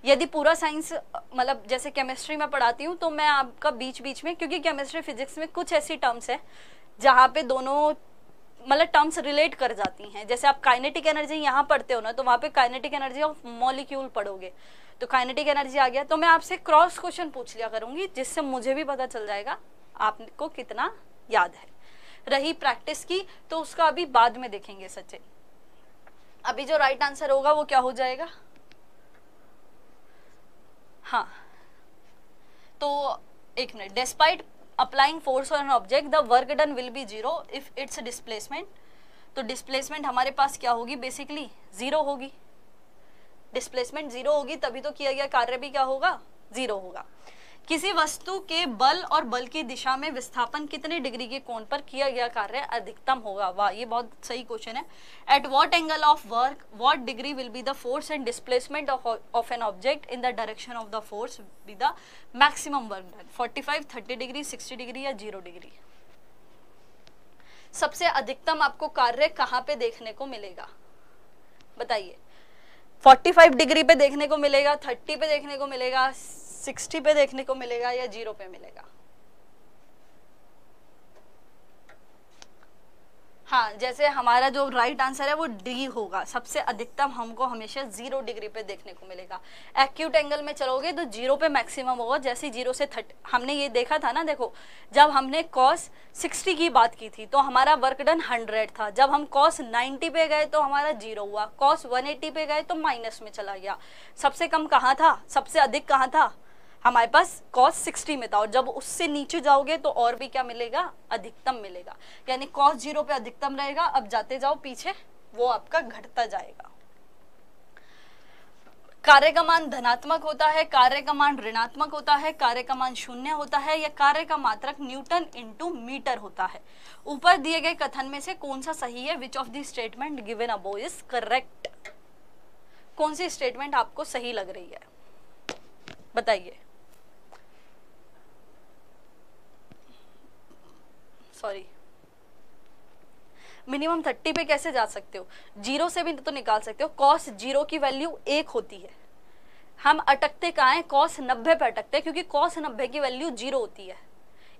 यदि पूरा साइंस मतलब जैसे केमिस्ट्री में पढ़ाती हूँ तो मैं आपका बीच बीच में, क्योंकि केमिस्ट्री फिजिक्स में कुछ ऐसी टर्म्स है जहाँ पे दोनों मतलब टर्म्स रिलेट कर जाती हैं। जैसे आप काइनेटिक एनर्जी यहाँ पढ़ते हो ना, तो वहाँ पे काइनेटिक एनर्जी ऑफ मॉलिक्यूल पढ़ोगे, तो काइनेटिक एनर्जी आ गया, तो मैं आपसे क्रॉस क्वेश्चन पूछ लिया करूंगी जिससे मुझे भी पता चल जाएगा आपको कितना याद है। रही प्रैक्टिस की तो उसका अभी बाद में देखेंगे सचिन। अभी जो राइट आंसर होगा वो क्या हो जाएगा, हाँ तो एक minute, despite applying force on an object the work done will be 0 if its displacement, तो डिस्प्लेसमेंट हमारे पास क्या होगी, बेसिकली 0 होगी। डिस्प्लेसमेंट 0 होगी तभी तो किया गया कार्य भी क्या होगा, 0 होगा। किसी वस्तु के बल और बल की दिशा में विस्थापन कितने डिग्री के कोण पर किया गया कार्य अधिकतम होगा, वाह ये बहुत सही क्वेश्चन है। At what angle of work what degree will be the force and displacement of an object in the direction of the force be the maximum work done, 45, 30 degree, 60 degree या 0 डिग्री। सबसे अधिकतम आपको कार्य कहाँ पे देखने को मिलेगा बताइए, 45 डिग्री पे देखने को मिलेगा, 30 पे देखने को मिलेगा, 60 पे देखने को मिलेगा या 0 पे मिलेगा। हाँ जैसे हमारा जो राइट आंसर है वो डी होगा, सबसे अधिकतम हमको हमेशा 0 डिग्री पे देखने को मिलेगा। एक्यूट एंगल में चलोगे तो 0 पे मैक्सिमम होगा, जैसे 0 से 30 हमने ये देखा था ना, देखो जब हमने cos 60 की बात की थी तो हमारा वर्क डन 100 था, जब हम cos 90 पे गए तो हमारा 0 हुआ, cos 180 पे गए तो माइनस में चला गया। सबसे कम कहाँ था, सबसे अधिक कहाँ था, हमारे पास cos 60 में था, और जब उससे नीचे जाओगे तो और भी क्या मिलेगा, अधिकतम मिलेगा। यानी cos 0 पे अधिकतम रहेगा, अब जाते जाओ पीछे वो आपका घटता जाएगा। कार्य का मान धनात्मक होता है, कार्य का मान ऋणात्मक होता है, कार्य का मान 0 होता है, या कार्य का मात्रक न्यूटन इंटू मीटर होता है। ऊपर दिए गए कथन में से कौन सा सही है, विच of the statement given above is correct. कौन सी स्टेटमेंट आपको सही लग रही है बताइए। सॉरी, मिनिमम 30 पे कैसे जा सकते हो, 0 से भी तो निकाल सकते हो। cos 0 की वैल्यू 1 होती है, हम अटकते कहाँ हैं, cos 90 पे अटकते हैं, क्योंकि cos 90 की वैल्यू 0 होती है,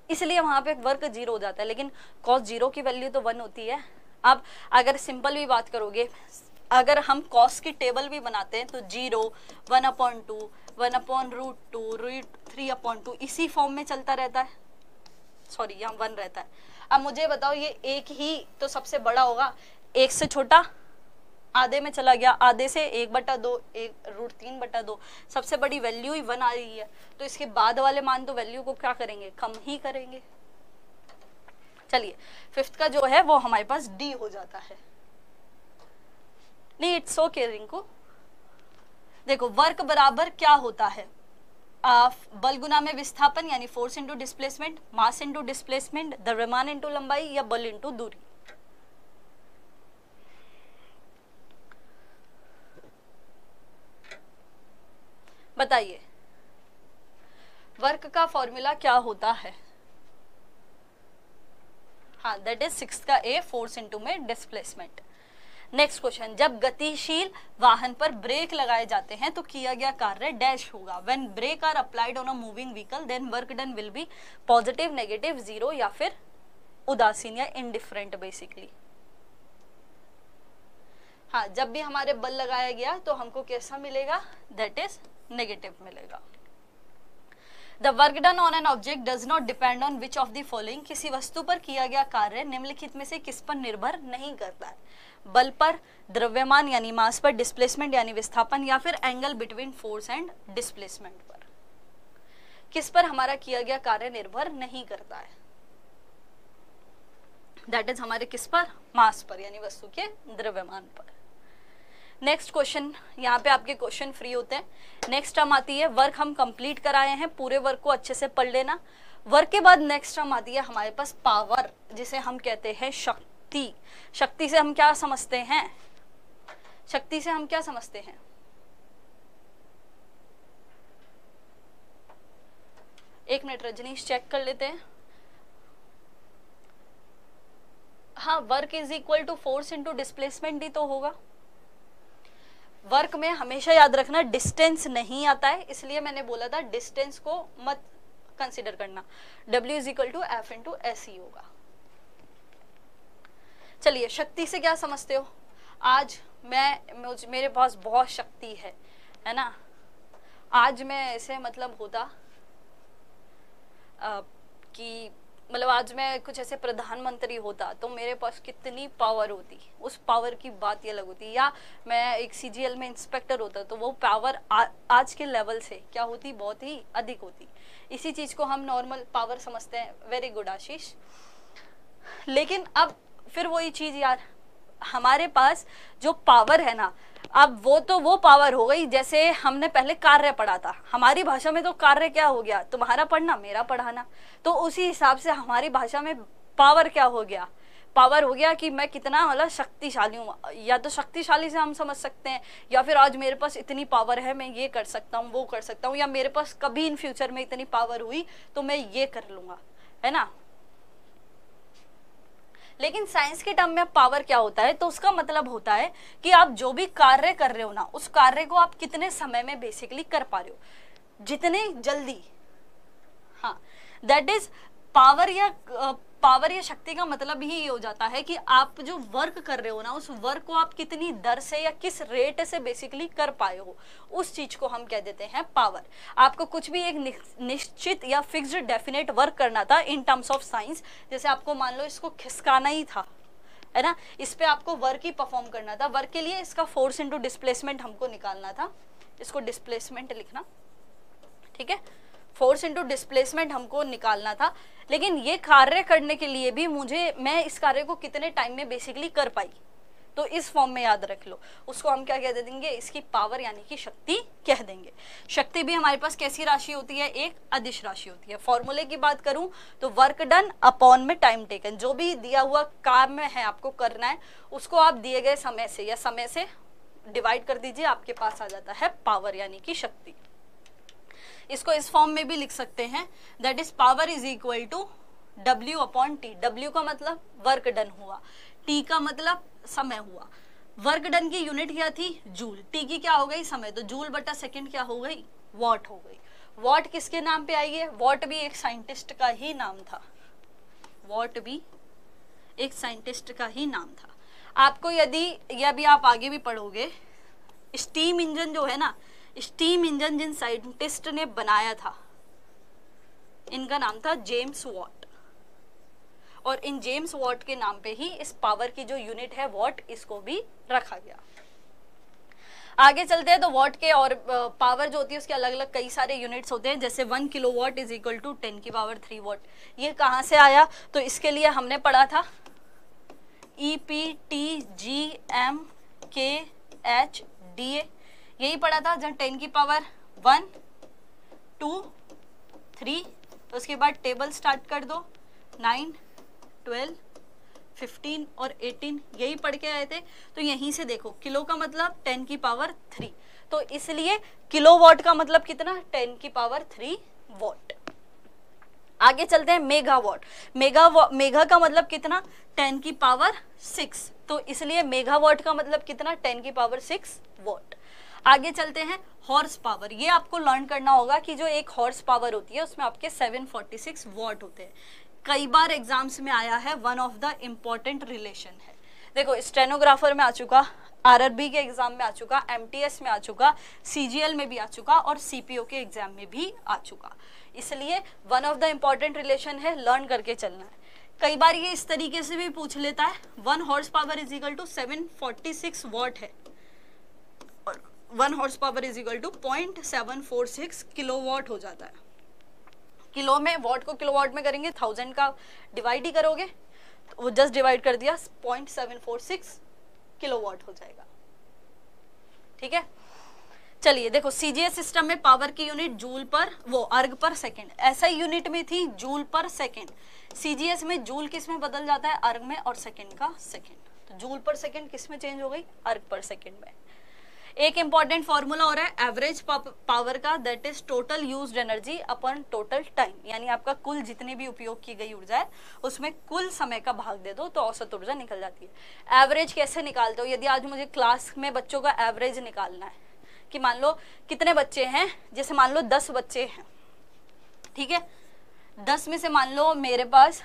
इसलिए वहां पे वर्क 0 हो जाता है। लेकिन cos 0 की वैल्यू तो 1 होती है, अब अगर सिंपल भी बात करोगे, अगर हम कॉस की टेबल भी बनाते हैं तो 0, 1/2, 1/√2, √3/2 इसी फॉर्म में चलता रहता है, सॉरी यहाँ 1 रहता है। अब मुझे बताओ ये एक ही तो सबसे बड़ा होगा, एक से छोटा आधे में चला गया, आधे से 1/2, 1√3/2, सबसे बड़ी वैल्यू ही 1 आ रही है, तो इसके बाद वाले मान तो वैल्यू को क्या करेंगे, कम ही करेंगे। चलिए फिफ्थ का जो है वो हमारे पास डी हो जाता है। नहीं इट्स ओके रिंकू। देखो वर्क बराबर क्या होता है, बल गुना में विस्थापन यानी force into displacement, mass into displacement, द्रव्यमान इंटू लंबाई या बल इंटू दूरी। बताइए वर्क का फॉर्मूला क्या होता है। हाँ दैट इज 6 का ए, फोर्स इंटू में डिस्प्लेसमेंट। नेक्स्ट क्वेश्चन, जब गतिशील वाहन पर ब्रेक लगाए जाते हैं तो किया गया कार्य डैश होगा। When brake are applied on a moving vehicle then work done will be positive, negative, zero या फिर उदासीन या इनडिफरेंट बेसिकली। हाँ जब भी हमारे बल लगाया गया तो हमको कैसा मिलेगा, दैट इज नेगेटिव मिलेगा। The work done on an object does not depend on which of the following, किसी वस्तु पर किया गया कार्य निम्नलिखित में से किस पर निर्भर नहीं करता है, बल पर, द्रव्यमान यानी मास पर, डिस्प्लेसमेंट यानी विस्थापन या फिर angle between force and displacement पर। किस पर हमारा किया गया कार्य निर्भर नहीं करता है, दैट इज हमारे किस पर, मास पर यानी वस्तु के द्रव्यमान पर। नेक्स्ट क्वेश्चन, यहाँ पे आपके क्वेश्चन फ्री होते हैं। नेक्स्ट टर्म आती है, वर्क हम कंप्लीट कराए हैं, पूरे वर्क को अच्छे से पढ़ लेना। वर्क के बाद नेक्स्ट टर्म आती है हमारे पास पावर, जिसे हम कहते हैं शक्ति। शक्ति से हम क्या समझते हैं, शक्ति से हम क्या समझते हैं, एक मिनट रजनीश चेक कर लेते हैं। हाँ work is equal to force into displacement ही तो होगा। वर्क में हमेशा याद रखना डिस्टेंस नहीं आता है, इसलिए मैंने बोला था डिस्टेंस को मत कंसीडर करना, W is equal to F into S ही होगा। चलिए शक्ति से क्या समझते हो, आज मेरे पास बहुत शक्ति है ना, आज मैं ऐसे मतलब होता कि मतलब आज मैं कुछ ऐसे प्रधानमंत्री होता तो मेरे पास कितनी पावर होती, उस पावर की बात ही अलग होती। या मैं एक CGL में इंस्पेक्टर होता तो वो पावर आज के लेवल से क्या होती, बहुत ही अधिक होती। इसी चीज को हम नॉर्मल पावर समझते हैं। वेरी गुड आशीष। लेकिन अब फिर वही चीज यार, हमारे पास जो पावर है ना, अब वो पावर हो गई, जैसे हमने पहले कार्य पढ़ा था, हमारी भाषा में तो कार्य क्या हो गया, तुम्हारा पढ़ना मेरा पढ़ाना, तो उसी हिसाब से हमारी भाषा में पावर क्या हो गया, पावर हो गया कि मैं कितना मतलब शक्तिशाली हूँ। या तो शक्तिशाली से हम समझ सकते हैं, या फिर आज मेरे पास इतनी पावर है मैं ये कर सकता हूँ, वो कर सकता हूँ, या मेरे पास कभी इन फ्यूचर में इतनी पावर हुई तो मैं ये कर लूंगा, है ना। लेकिन साइंस के टर्म में पावर क्या होता है, तो उसका मतलब होता है कि आप जो भी कार्य कर रहे हो ना, उस कार्य को आप कितने समय में बेसिकली कर पा रहे हो, जितने जल्दी। हाँ दैट इज पावर या शक्ति का मतलब ही ये हो जाता है कि आप जो वर्क कर रहे हो ना, उस वर्क को आप कितनी दर से या किस रेट से बेसिकली कर पाए हो, उस चीज को हम कह देते हैं पावर। आपको कुछ भी एक निश्चित या फिक्स्ड डेफिनेट वर्क करना था इन टर्म्स ऑफ साइंस, जैसे आपको मान लो इसको खिसकाना ही था, है ना, इस पे आपको वर्क ही परफॉर्म करना था। वर्क के लिए इसका फोर्स इंटू डिस्प्लेसमेंट हमको निकालना था, इसको डिस्प्लेसमेंट लिखना, ठीक है, फोर्स इंटू डिस्प्लेसमेंट हमको निकालना था। लेकिन ये कार्य करने के लिए भी मैं इस कार्य को कितने टाइम में बेसिकली कर पाई, तो इस फॉर्म में याद रख लो, उसको हम क्या कह देंगे, इसकी पावर यानी कि शक्ति कह देंगे। शक्ति भी हमारे पास कैसी राशि होती है, एक अदिश राशि होती है। फॉर्मूले की बात करूं तो वर्क डन अपॉन में टाइम टेकन, जो भी दिया हुआ काम में है आपको करना है, उसको आप दिए गए समय से या समय से डिवाइड कर दीजिए, आपके पास आ जाता है पावर यानी कि शक्ति। इसको इस फॉर्म में भी लिख सकते हैं, that is power is equal to W upon T. W का मतलब वर्क डन हुआ, T का मतलब समय हुआ। वर्क डन की यूनिट क्या थी, जूल, T की क्या हो गई, समय, तो जूल बटा सेकंड क्या हो गई, वॉट हो गई। वॉट किसके नाम पे आई है, वॉट भी एक साइंटिस्ट का ही नाम था, वॉट भी एक साइंटिस्ट का ही नाम था। आपको यदि ये अभी आप आगे भी पढ़ोगे, स्टीम इंजन जो है ना, स्टीम इंजन जिन साइंटिस्ट ने बनाया था इनका नाम था जेम्स वॉट, और इन जेम्स वॉट के नाम पे ही इस पावर की जो यूनिट है वॉट, इसको भी रखा गया। आगे चलते हैं तो वॉट के और पावर जो होती है उसके अलग अलग कई सारे यूनिट्स होते हैं, जैसे 1 किलोवाट इज इक्वल टू 10 की पावर 3 वॉट। ये कहाँ से आया, तो इसके लिए हमने पढ़ा था EPTGMKHDA, यही पढ़ा था, जब 10 की पावर 1 2 3, उसके बाद टेबल स्टार्ट कर दो, 9 12 15 और 18, यही पढ़ के आए थे। तो यहीं से देखो, किलो का मतलब 10 की पावर 3, तो इसलिए किलोवाट का मतलब कितना, 10 की पावर 3 वॉट। आगे चलते हैं मेगावाट। मेगा का मतलब कितना, 10 की पावर 6, तो इसलिए मेगावाट का मतलब कितना, 10 की पावर 6 वॉट। आगे चलते हैं हॉर्स पावर। ये आपको लर्न करना होगा कि जो एक हॉर्स पावर होती है उसमें आपके 746 वॉट होते हैं। कई बार एग्जाम्स में आया है, one of the important relation है। देखो स्टेनोग्राफर में आ चुका, आरआरबी के एग्जाम में आ चुका, एमटीएस में आ चुका, सीजीएल में भी आ चुका और सीपीओ के एग्जाम में भी आ चुका, इसलिए one of the important relation है, लर्न करके चलना है। कई बार ये इस तरीके से भी पूछ लेता है, 1 horse power is equal to 746 watt है, और 1 horse power is equal to 0.746 kilowatt हो जाता है। किलो में, वॉट को किलोवाट में करेंगे, 1000 का डिवाइड ही करोगे, तो वो जस्ट डिवाइड कर दिया, 0.746 किलोवाट हो जाएगा। ठीक है, चलिए देखो सीजीएस सिस्टम में पावर की यूनिट जूल पर, वो अर्ग पर सेकंड, ऐसा यूनिट में थी जूल पर सेकंड। सीजीएस में जूल किस में बदल जाता है, अर्ग में, और सेकंड का सेकंड, तो जूल पर सेकंड किस में चेंज हो गई, अर्ग पर सेकंड में। एक इंपॉर्टेंट फॉर्मूला हो रहा है एवरेज पावर का, that is total used energy upon total time, यानी आपका कुल जितनी भी उपयोग की गई ऊर्जा है उसमें कुल समय का भाग दे दो तो औसत ऊर्जा निकल जाती है। एवरेज कैसे निकालते हो, यदि आज मुझे क्लास में बच्चों का एवरेज निकालना है कि मान लो कितने बच्चे हैं, जैसे मान लो 10 बच्चे हैं, ठीक है, 10 में से मान लो मेरे पास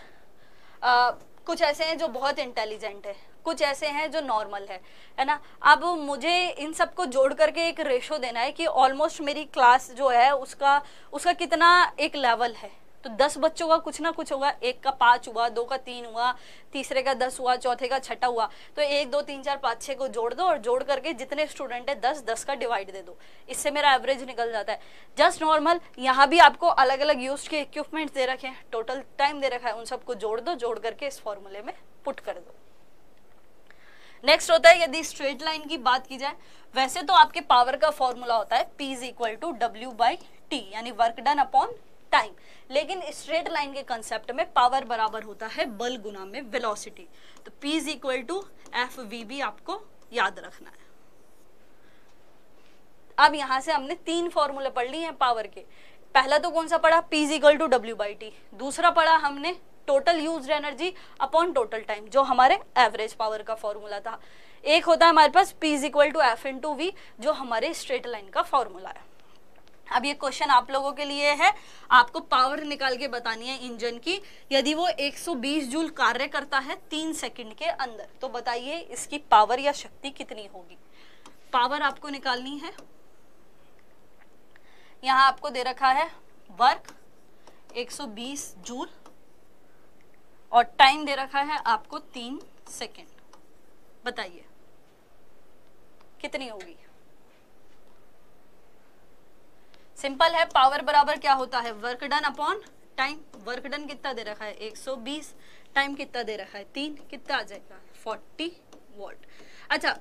कुछ ऐसे हैं जो बहुत इंटेलिजेंट है, कुछ ऐसे हैं जो नॉर्मल है ना। अब मुझे इन सबको जोड़ करके एक रेशो देना है कि ऑलमोस्ट मेरी क्लास जो है उसका कितना एक लेवल है, तो 10 बच्चों का कुछ ना कुछ होगा, एक का 5 हुआ, 2 का 3 हुआ, तीसरे का 10 हुआ, चौथे का 6 हुआ, तो 1 2 3 4 5 6 को जोड़ दो और जोड़ करके जितने स्टूडेंट है 10 का डिवाइड दे दो, इससे मेरा एवरेज निकल जाता है। जस्ट नॉर्मल, यहाँ भी आपको अलग अलग यूज के इक्विपमेंट्स दे रखे हैं, टोटल टाइम दे रखा है, उन सबको जोड़ दो, जोड़ करके इस फॉर्मूले में पुट कर दो। नेक्स्ट होता है यदि स्ट्रेट लाइन की बात की जाए, वैसे तो आपके पावर का फॉर्मूला होता है P is equal to W/T, यानी वर्क डन अपॉन टाइम, लेकिन स्ट्रेट लाइन के कंसेप्ट में पावर बराबर होता है बल गुना में वेलोसिटी, तो P is equal to FV आपको याद रखना है। अब यहां से हमने 3 फॉर्मूले पढ़ लिए हैं पावर के। पहला तो कौन सा पढ़ा, P is equal to W/T, दूसरा पढ़ा हमने total used energy upon total time, जो हमारे एवरेज पावर का फॉर्मूला था। एक होता है हमारे पास P is equal to F/V, जो हमारे स्ट्रेट लाइन का फॉर्मूला है। अब ये क्वेश्चन आप लोगों के लिए है, आपको पावर निकाल के बतानी है इंजन की। यदि वो 120 जूल कार्य करता है 3 सेकंड के अंदर, तो बताइए इसकी पावर या शक्ति कितनी होगी। पावर आपको निकालनी है, यहाँ आपको दे रखा है वर्क 120 जूल और टाइम दे रखा है आपको 3 सेकंड, बताइए कितनी होगी। सिंपल है, पावर बराबर क्या होता है, work done upon time. Work done कितना दे रखा है 120, टाइम कितना दे रखा है 3, कितना आ जाएगा 40 वॉट। अच्छा,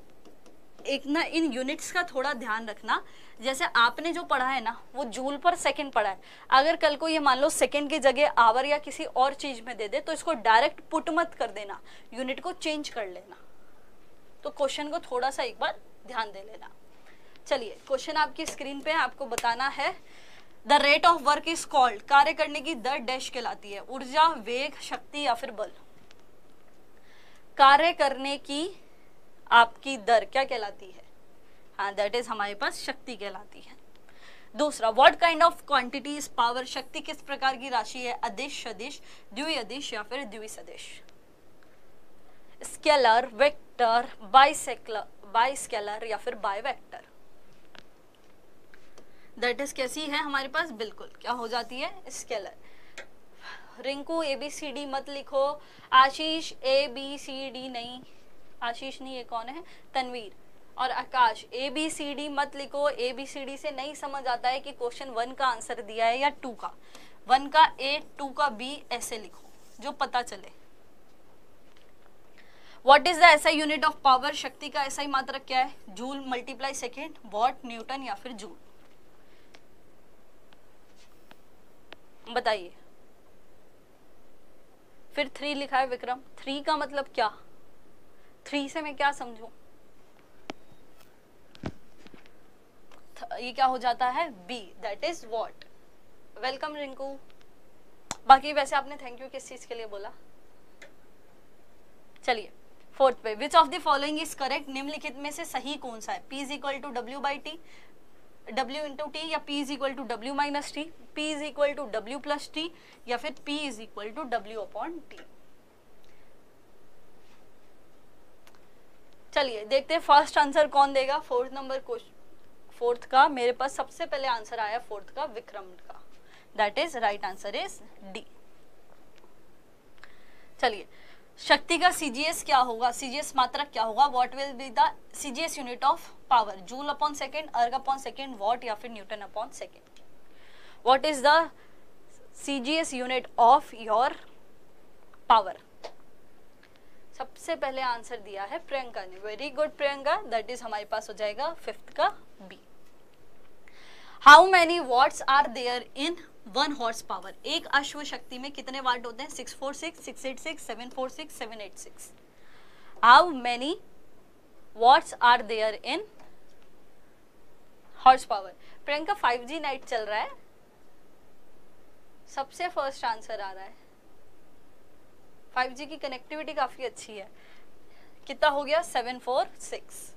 एक ना इन यूनिट्स का थोड़ा ध्यान रखना, जैसे आपने जो पढ़ा है ना वो जूल पर सेकंड पढ़ा है, अगर कल को ये मान लो सेकंड की जगह आवर या किसी और चीज में दे दे तो इसको डायरेक्ट पुट मत कर देना, यूनिट को चेंज कर लेना। तो क्वेश्चन को थोड़ा सा एक बार ध्यान दे लेना। चलिए क्वेश्चन आपकी स्क्रीन पे है, आपको बताना है the rate of work is called, कार्य करने की दर डैश कहलाती है, ऊर्जा, वेग, शक्ति या फिर बल। कार्य करने की आपकी दर क्या कहलाती है, हाँ दैट इज हमारे पास शक्ति कहलाती है। दूसरा, what kind of quantity is power, शक्ति किस प्रकार की राशि है, अदिश, सदिश, द्विअदिश या फिर द्विसदिश। स्केलर, वेक्टर, बाइस्केलर या फिर बाइवेक्टर। दैट इज कैसी है हमारे पास, बिल्कुल क्या हो जाती है, स्केलर। रिंकू ABCD मत लिखो, आशीष ABCD नहीं, आशीष नहीं, ये कौन है, तनवीर और आकाश, ABCD मत लिखो। ABCD से नहीं समझ आता है कि क्वेश्चन 1 का आंसर दिया है या 2 का, 1 का A 2 का B ऐसे लिखो जो पता चले। What is the SI unit of power, शक्ति का SI मात्रक क्या है, joule multiply second, what, Newton या फिर जूल, बताइए। फिर 3 लिखा है विक्रम, 3 का मतलब क्या, 3 से मैं क्या समझूं, ये क्या हो जाता है, B, that is what. Welcome Rinku. बाकी वैसे आपने थैंक यू किस चीज के लिए बोला। चलिए 4th पे, which of the following is correct, निम्नलिखित में से सही कौन सा है, P is equal to W/T, W into T, या P is equal to W minus T, P is equal to W plus T, या फिर P is equal to W upon T. चलिए देखते हैं फर्स्ट आंसर कौन देगा, 4th number question, 4th का मेरे पास सबसे पहले आंसर आया 4th का विक्रम का, that is right answer is D. चलिए शक्ति का CGS क्या होगा, CGS मात्रक क्या होगा, what will be the CGS unit of power, joule upon second, erg upon second, watt या फिर newton upon second. What is the CGS unit of your power, सबसे पहले आंसर दिया है प्रियंका ने, very good Priyanka, that is हमारे पास हो जाएगा 5th का बी। How many watts are there in 1 horse power, एक अश्व शक्ति में कितने वाट होते हैं, 646, 686, 746, 786। How many watts are there in horse power. Priyanka 5G night चल रहा है, सबसे फर्स्ट आंसर आ रहा है, 5G की कनेक्टिविटी काफी अच्छी है। कितना हो गया, 746।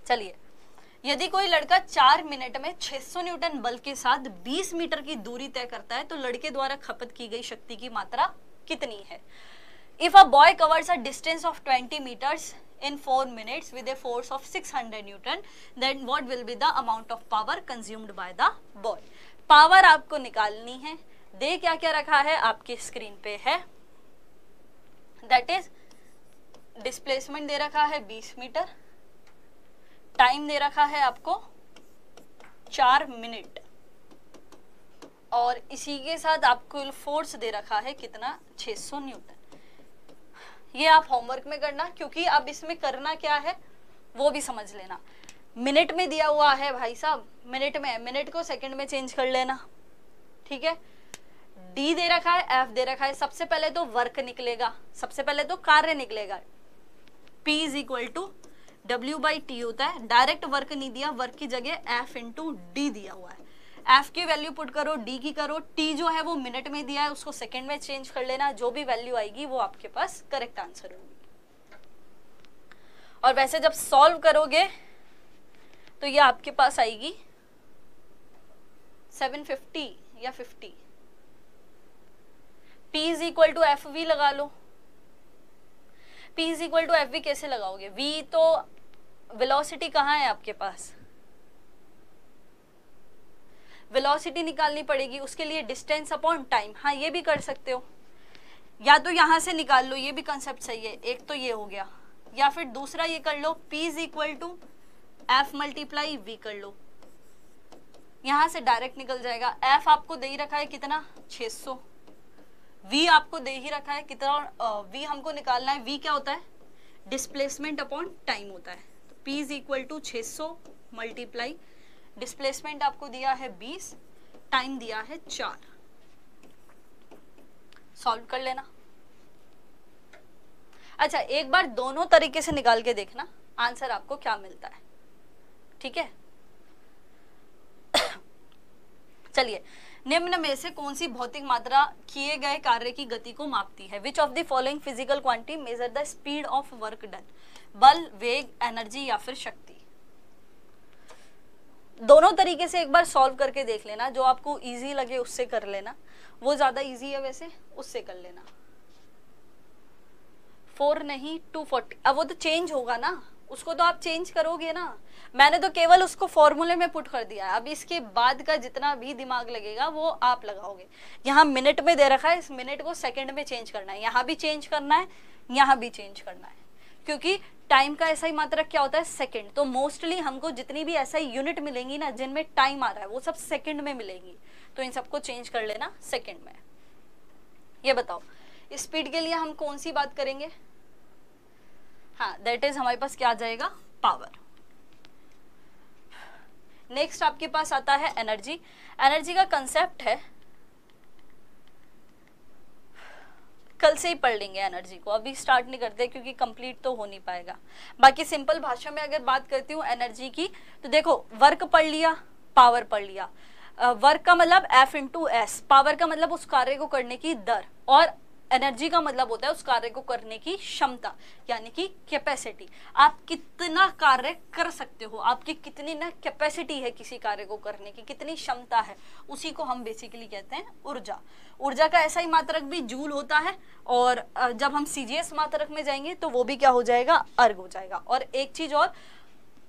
चलिए यदि कोई लड़का 4 मिनट में 600 न्यूटन बल के साथ 20 मीटर की दूरी तय करता है तो लड़के द्वारा खपत की गई शक्ति की मात्रा कितनी है। If a boy covers a distance of 20 meters in 4 minutes with a force of 600 Newton, then what will be the amount of power consumed by the boy। Power आपको निकालनी है, दे क्या क्या रखा है आपकी स्क्रीन पे है, दैट इज डिस्प्लेसमेंट दे रखा है 20 मीटर, टाइम दे रखा है आपको 4 मिनट, और इसी के साथ आपको फोर्स दे रखा है कितना, 600 न्यूटन। ये आप होमवर्क में करना, क्योंकि अब इसमें करना क्या है वो भी समझ लेना। मिनट में दिया हुआ है भाई साहब, मिनट में, मिनट को सेकंड में चेंज कर लेना, ठीक है। डी दे रखा है, एफ दे रखा है, सबसे पहले तो वर्क निकलेगा, सबसे पहले तो कार्य निकलेगा, P is equal to W/T होता है, डायरेक्ट वर्क नहीं दिया, वर्क की जगह F इंटू डी दिया हुआ है, F की वैल्यू पुट करो, D की करो, T जो है वो मिनट में दिया है उसको सेकंड में चेंज कर लेना, जो भी वैल्यू आएगी वो आपके पास करेक्ट आंसर होगी। और वैसे जब सॉल्व करोगे तो ये आपके पास आएगी 750 या 50। P is equal to F V लगा लो, P is equal to F V कैसे लगाओगे, V तो वेलोसिटी कहाँ है आपके पास, वेलोसिटी निकालनी पड़ेगी, उसके लिए डिस्टेंस अपॉन टाइम, हाँ ये भी कर सकते हो, या तो यहां से निकाल लो, ये भी कंसेप्ट सही है, एक तो ये हो गया, या फिर दूसरा ये कर लो, P is equal to F multiply V कर लो, यहां से डायरेक्ट निकल जाएगा। F आपको दे ही रखा है कितना, 600, V आपको दे ही रखा है कितना, V हमको निकालना है, V क्या होता है, डिस्प्लेसमेंट अपॉन टाइम होता है, तो P is equal to 600 multiply, displacement आपको दिया है 20, टाइम दिया है 4, सॉल्व कर लेना। अच्छा एक बार दोनों तरीके से निकाल के देखना आंसर आपको क्या मिलता है, ठीक है। चलिए निम्न में से कौन सी भौतिक मात्रा किए गए कार्य की गति को मापती है, विच of the following physical quantity measure the speed of work done, बल, वेग, एनर्जी या फिर शक्ति। दोनों तरीके से एक बार सॉल्व करके देख लेना, जो आपको इजी लगे उससे कर लेना, वो ज्यादा इजी है वैसे, उससे कर लेना। 4 नहीं 240, अब वो तो चेंज होगा ना, उसको तो आप चेंज करोगे ना, मैंने तो केवल उसको फॉर्मूले में पुट कर दिया है। अब इसके बाद का जितना भी दिमाग लगेगा वो आप लगाओगे। यहाँ मिनट में दे रखा है, इस मिनट को सेकंड में चेंज करना है, यहाँ भी चेंज करना है, यहाँ भी चेंज करना है, क्योंकि टाइम का ऐसा ही मात्रक क्या होता है, सेकंड। तो मोस्टली हमको जितनी भी ऐसा यूनिट मिलेंगी ना जिनमें टाइम आ रहा है वो सब सेकंड में मिलेंगी, तो इन सबको चेंज कर लेना सेकंड में। ये बताओ स्पीड के लिए हम कौन सी बात करेंगे? हाँ, दैट इज हमारे पास क्या आ जाएगा, पावर। नेक्स्ट आपके पास आता है एनर्जी। एनर्जी का कंसेप्ट है, कल से ही पढ़ लेंगे एनर्जी को, अभी स्टार्ट नहीं करते क्योंकि कंप्लीट तो हो नहीं पाएगा। बाकी सिंपल भाषा में अगर बात करती हूँ एनर्जी की, तो देखो वर्क पढ़ लिया, पावर पढ़ लिया। वर्क का मतलब F इंटू एस, पावर का मतलब उस कार्य को करने की दर, और एनर्जी का मतलब होता है उस कार्य को करने की क्षमता, यानी कि कैपेसिटी। आप कितना कार्य कर सकते हो, आपकी कितनी ना कैपेसिटी है किसी कार्य को करने की, कितनी क्षमता है, उसी को हम बेसिकली कहते हैं ऊर्जा। ऊर्जा का ऐसा ही मात्रक भी जूल होता है, और जब हम CGS मात्रक में जाएंगे तो वो भी क्या हो जाएगा, अर्ग हो जाएगा। और एक चीज और,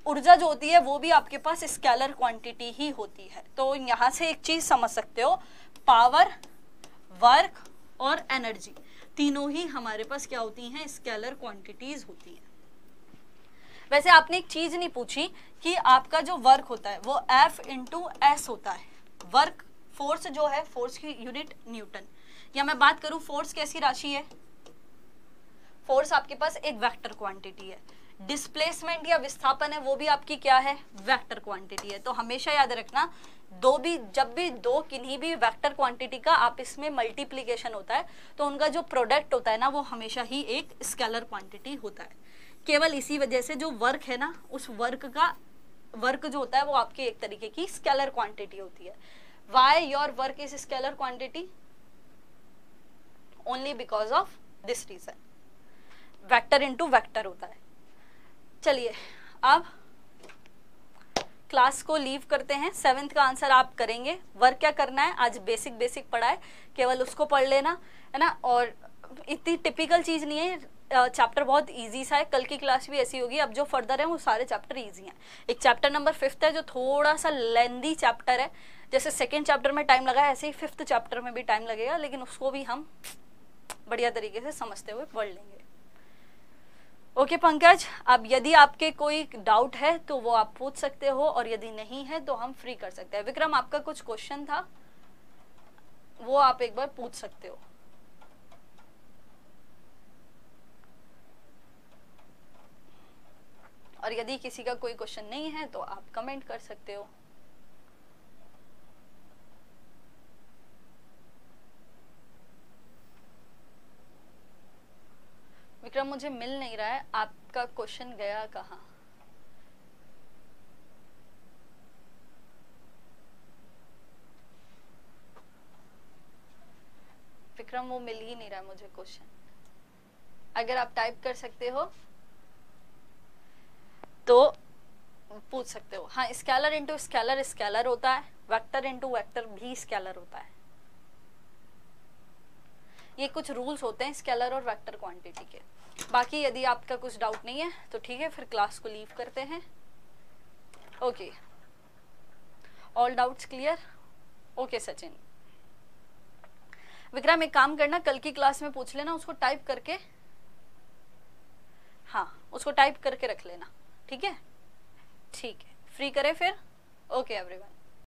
ऊर्जा जो होती है वो भी आपके पास स्केलर क्वांटिटी ही होती है। तो यहाँ से एक चीज समझ सकते हो, पावर, वर्क और एनर्जी तीनों ही हमारे पास क्या होती हैं, स्केलर क्वांटिटीज होती हैं। वैसे आपने एक चीज नहीं पूछी कि आपका जो वर्क होता है वो F इंटू एस होता है। वर्क फोर्स जो है, फोर्स की यूनिट न्यूटन, या मैं बात करूं फोर्स कैसी राशि है, फोर्स आपके पास एक वेक्टर क्वांटिटी है। डिस्प्लेसमेंट या विस्थापन है वो भी आपकी क्या है, वेक्टर क्वांटिटी है। तो हमेशा याद रखना, जब भी दो किन्हीं भी वेक्टर क्वांटिटी का आपस में मल्टीप्लीकेशन होता है तो उनका जो प्रोडक्ट होता है ना वो हमेशा ही एक स्केलर क्वांटिटी होता है। केवल इसी वजह से जो वर्क है ना, उस वर्क जो होता है वो आपकी एक तरीके की स्केलर क्वांटिटी होती है। Why your work is scalar quantity? Only because of this reason, vector into vector होता है। चलिए अब क्लास को लीव करते हैं। 7th का आंसर आप करेंगे। वर्क क्या करना है, आज बेसिक पढ़ा है, केवल उसको पढ़ लेना है ना, और इतनी टिपिकल चीज नहीं है, चैप्टर बहुत इजी सा है। कल की क्लास भी ऐसी होगी। अब जो फर्दर है वो सारे चैप्टर इजी हैं। एक चैप्टर नंबर 5th है जो थोड़ा सा लेंदी चैप्टर है, जैसे 2nd चैप्टर में टाइम लगा है ऐसे ही 5th चैप्टर में भी टाइम लगेगा, लेकिन उसको भी हम बढ़िया तरीके से समझते हुए पढ़ लेंगे। ओके पंकज, अब यदि आपके कोई डाउट है तो वो आप पूछ सकते हो, और यदि नहीं है तो हम फ्री कर सकते हैं। विक्रम, आपका कुछ क्वेश्चन था वो आप एक बार पूछ सकते हो। और यदि किसी का कोई क्वेश्चन नहीं है तो आप कमेंट कर सकते हो। विक्रम, मुझे मिल नहीं रहा है, आपका क्वेश्चन गया कहाँ? विक्रम, वो मिल ही नहीं रहा है मुझे क्वेश्चन। अगर आप टाइप कर सकते हो तो पूछ सकते हो। हाँ, स्केलर इंटू स्केलर स्केलर होता है, वेक्टर इंटू वेक्टर भी स्केलर होता है। ये कुछ रूल्स होते हैं स्केलर और वेक्टर क्वांटिटी के। बाकी यदि आपका कुछ डाउट नहीं है तो ठीक है, फिर क्लास को लीव करते हैं। Okay, all doubts clear? Okay Sachin. Vikram, एक काम करना, कल की क्लास में पूछ लेना, उसको टाइप करके, हाँ उसको टाइप करके रख लेना, ठीक है? ठीक है, फ्री करें फिर। Okay everyone.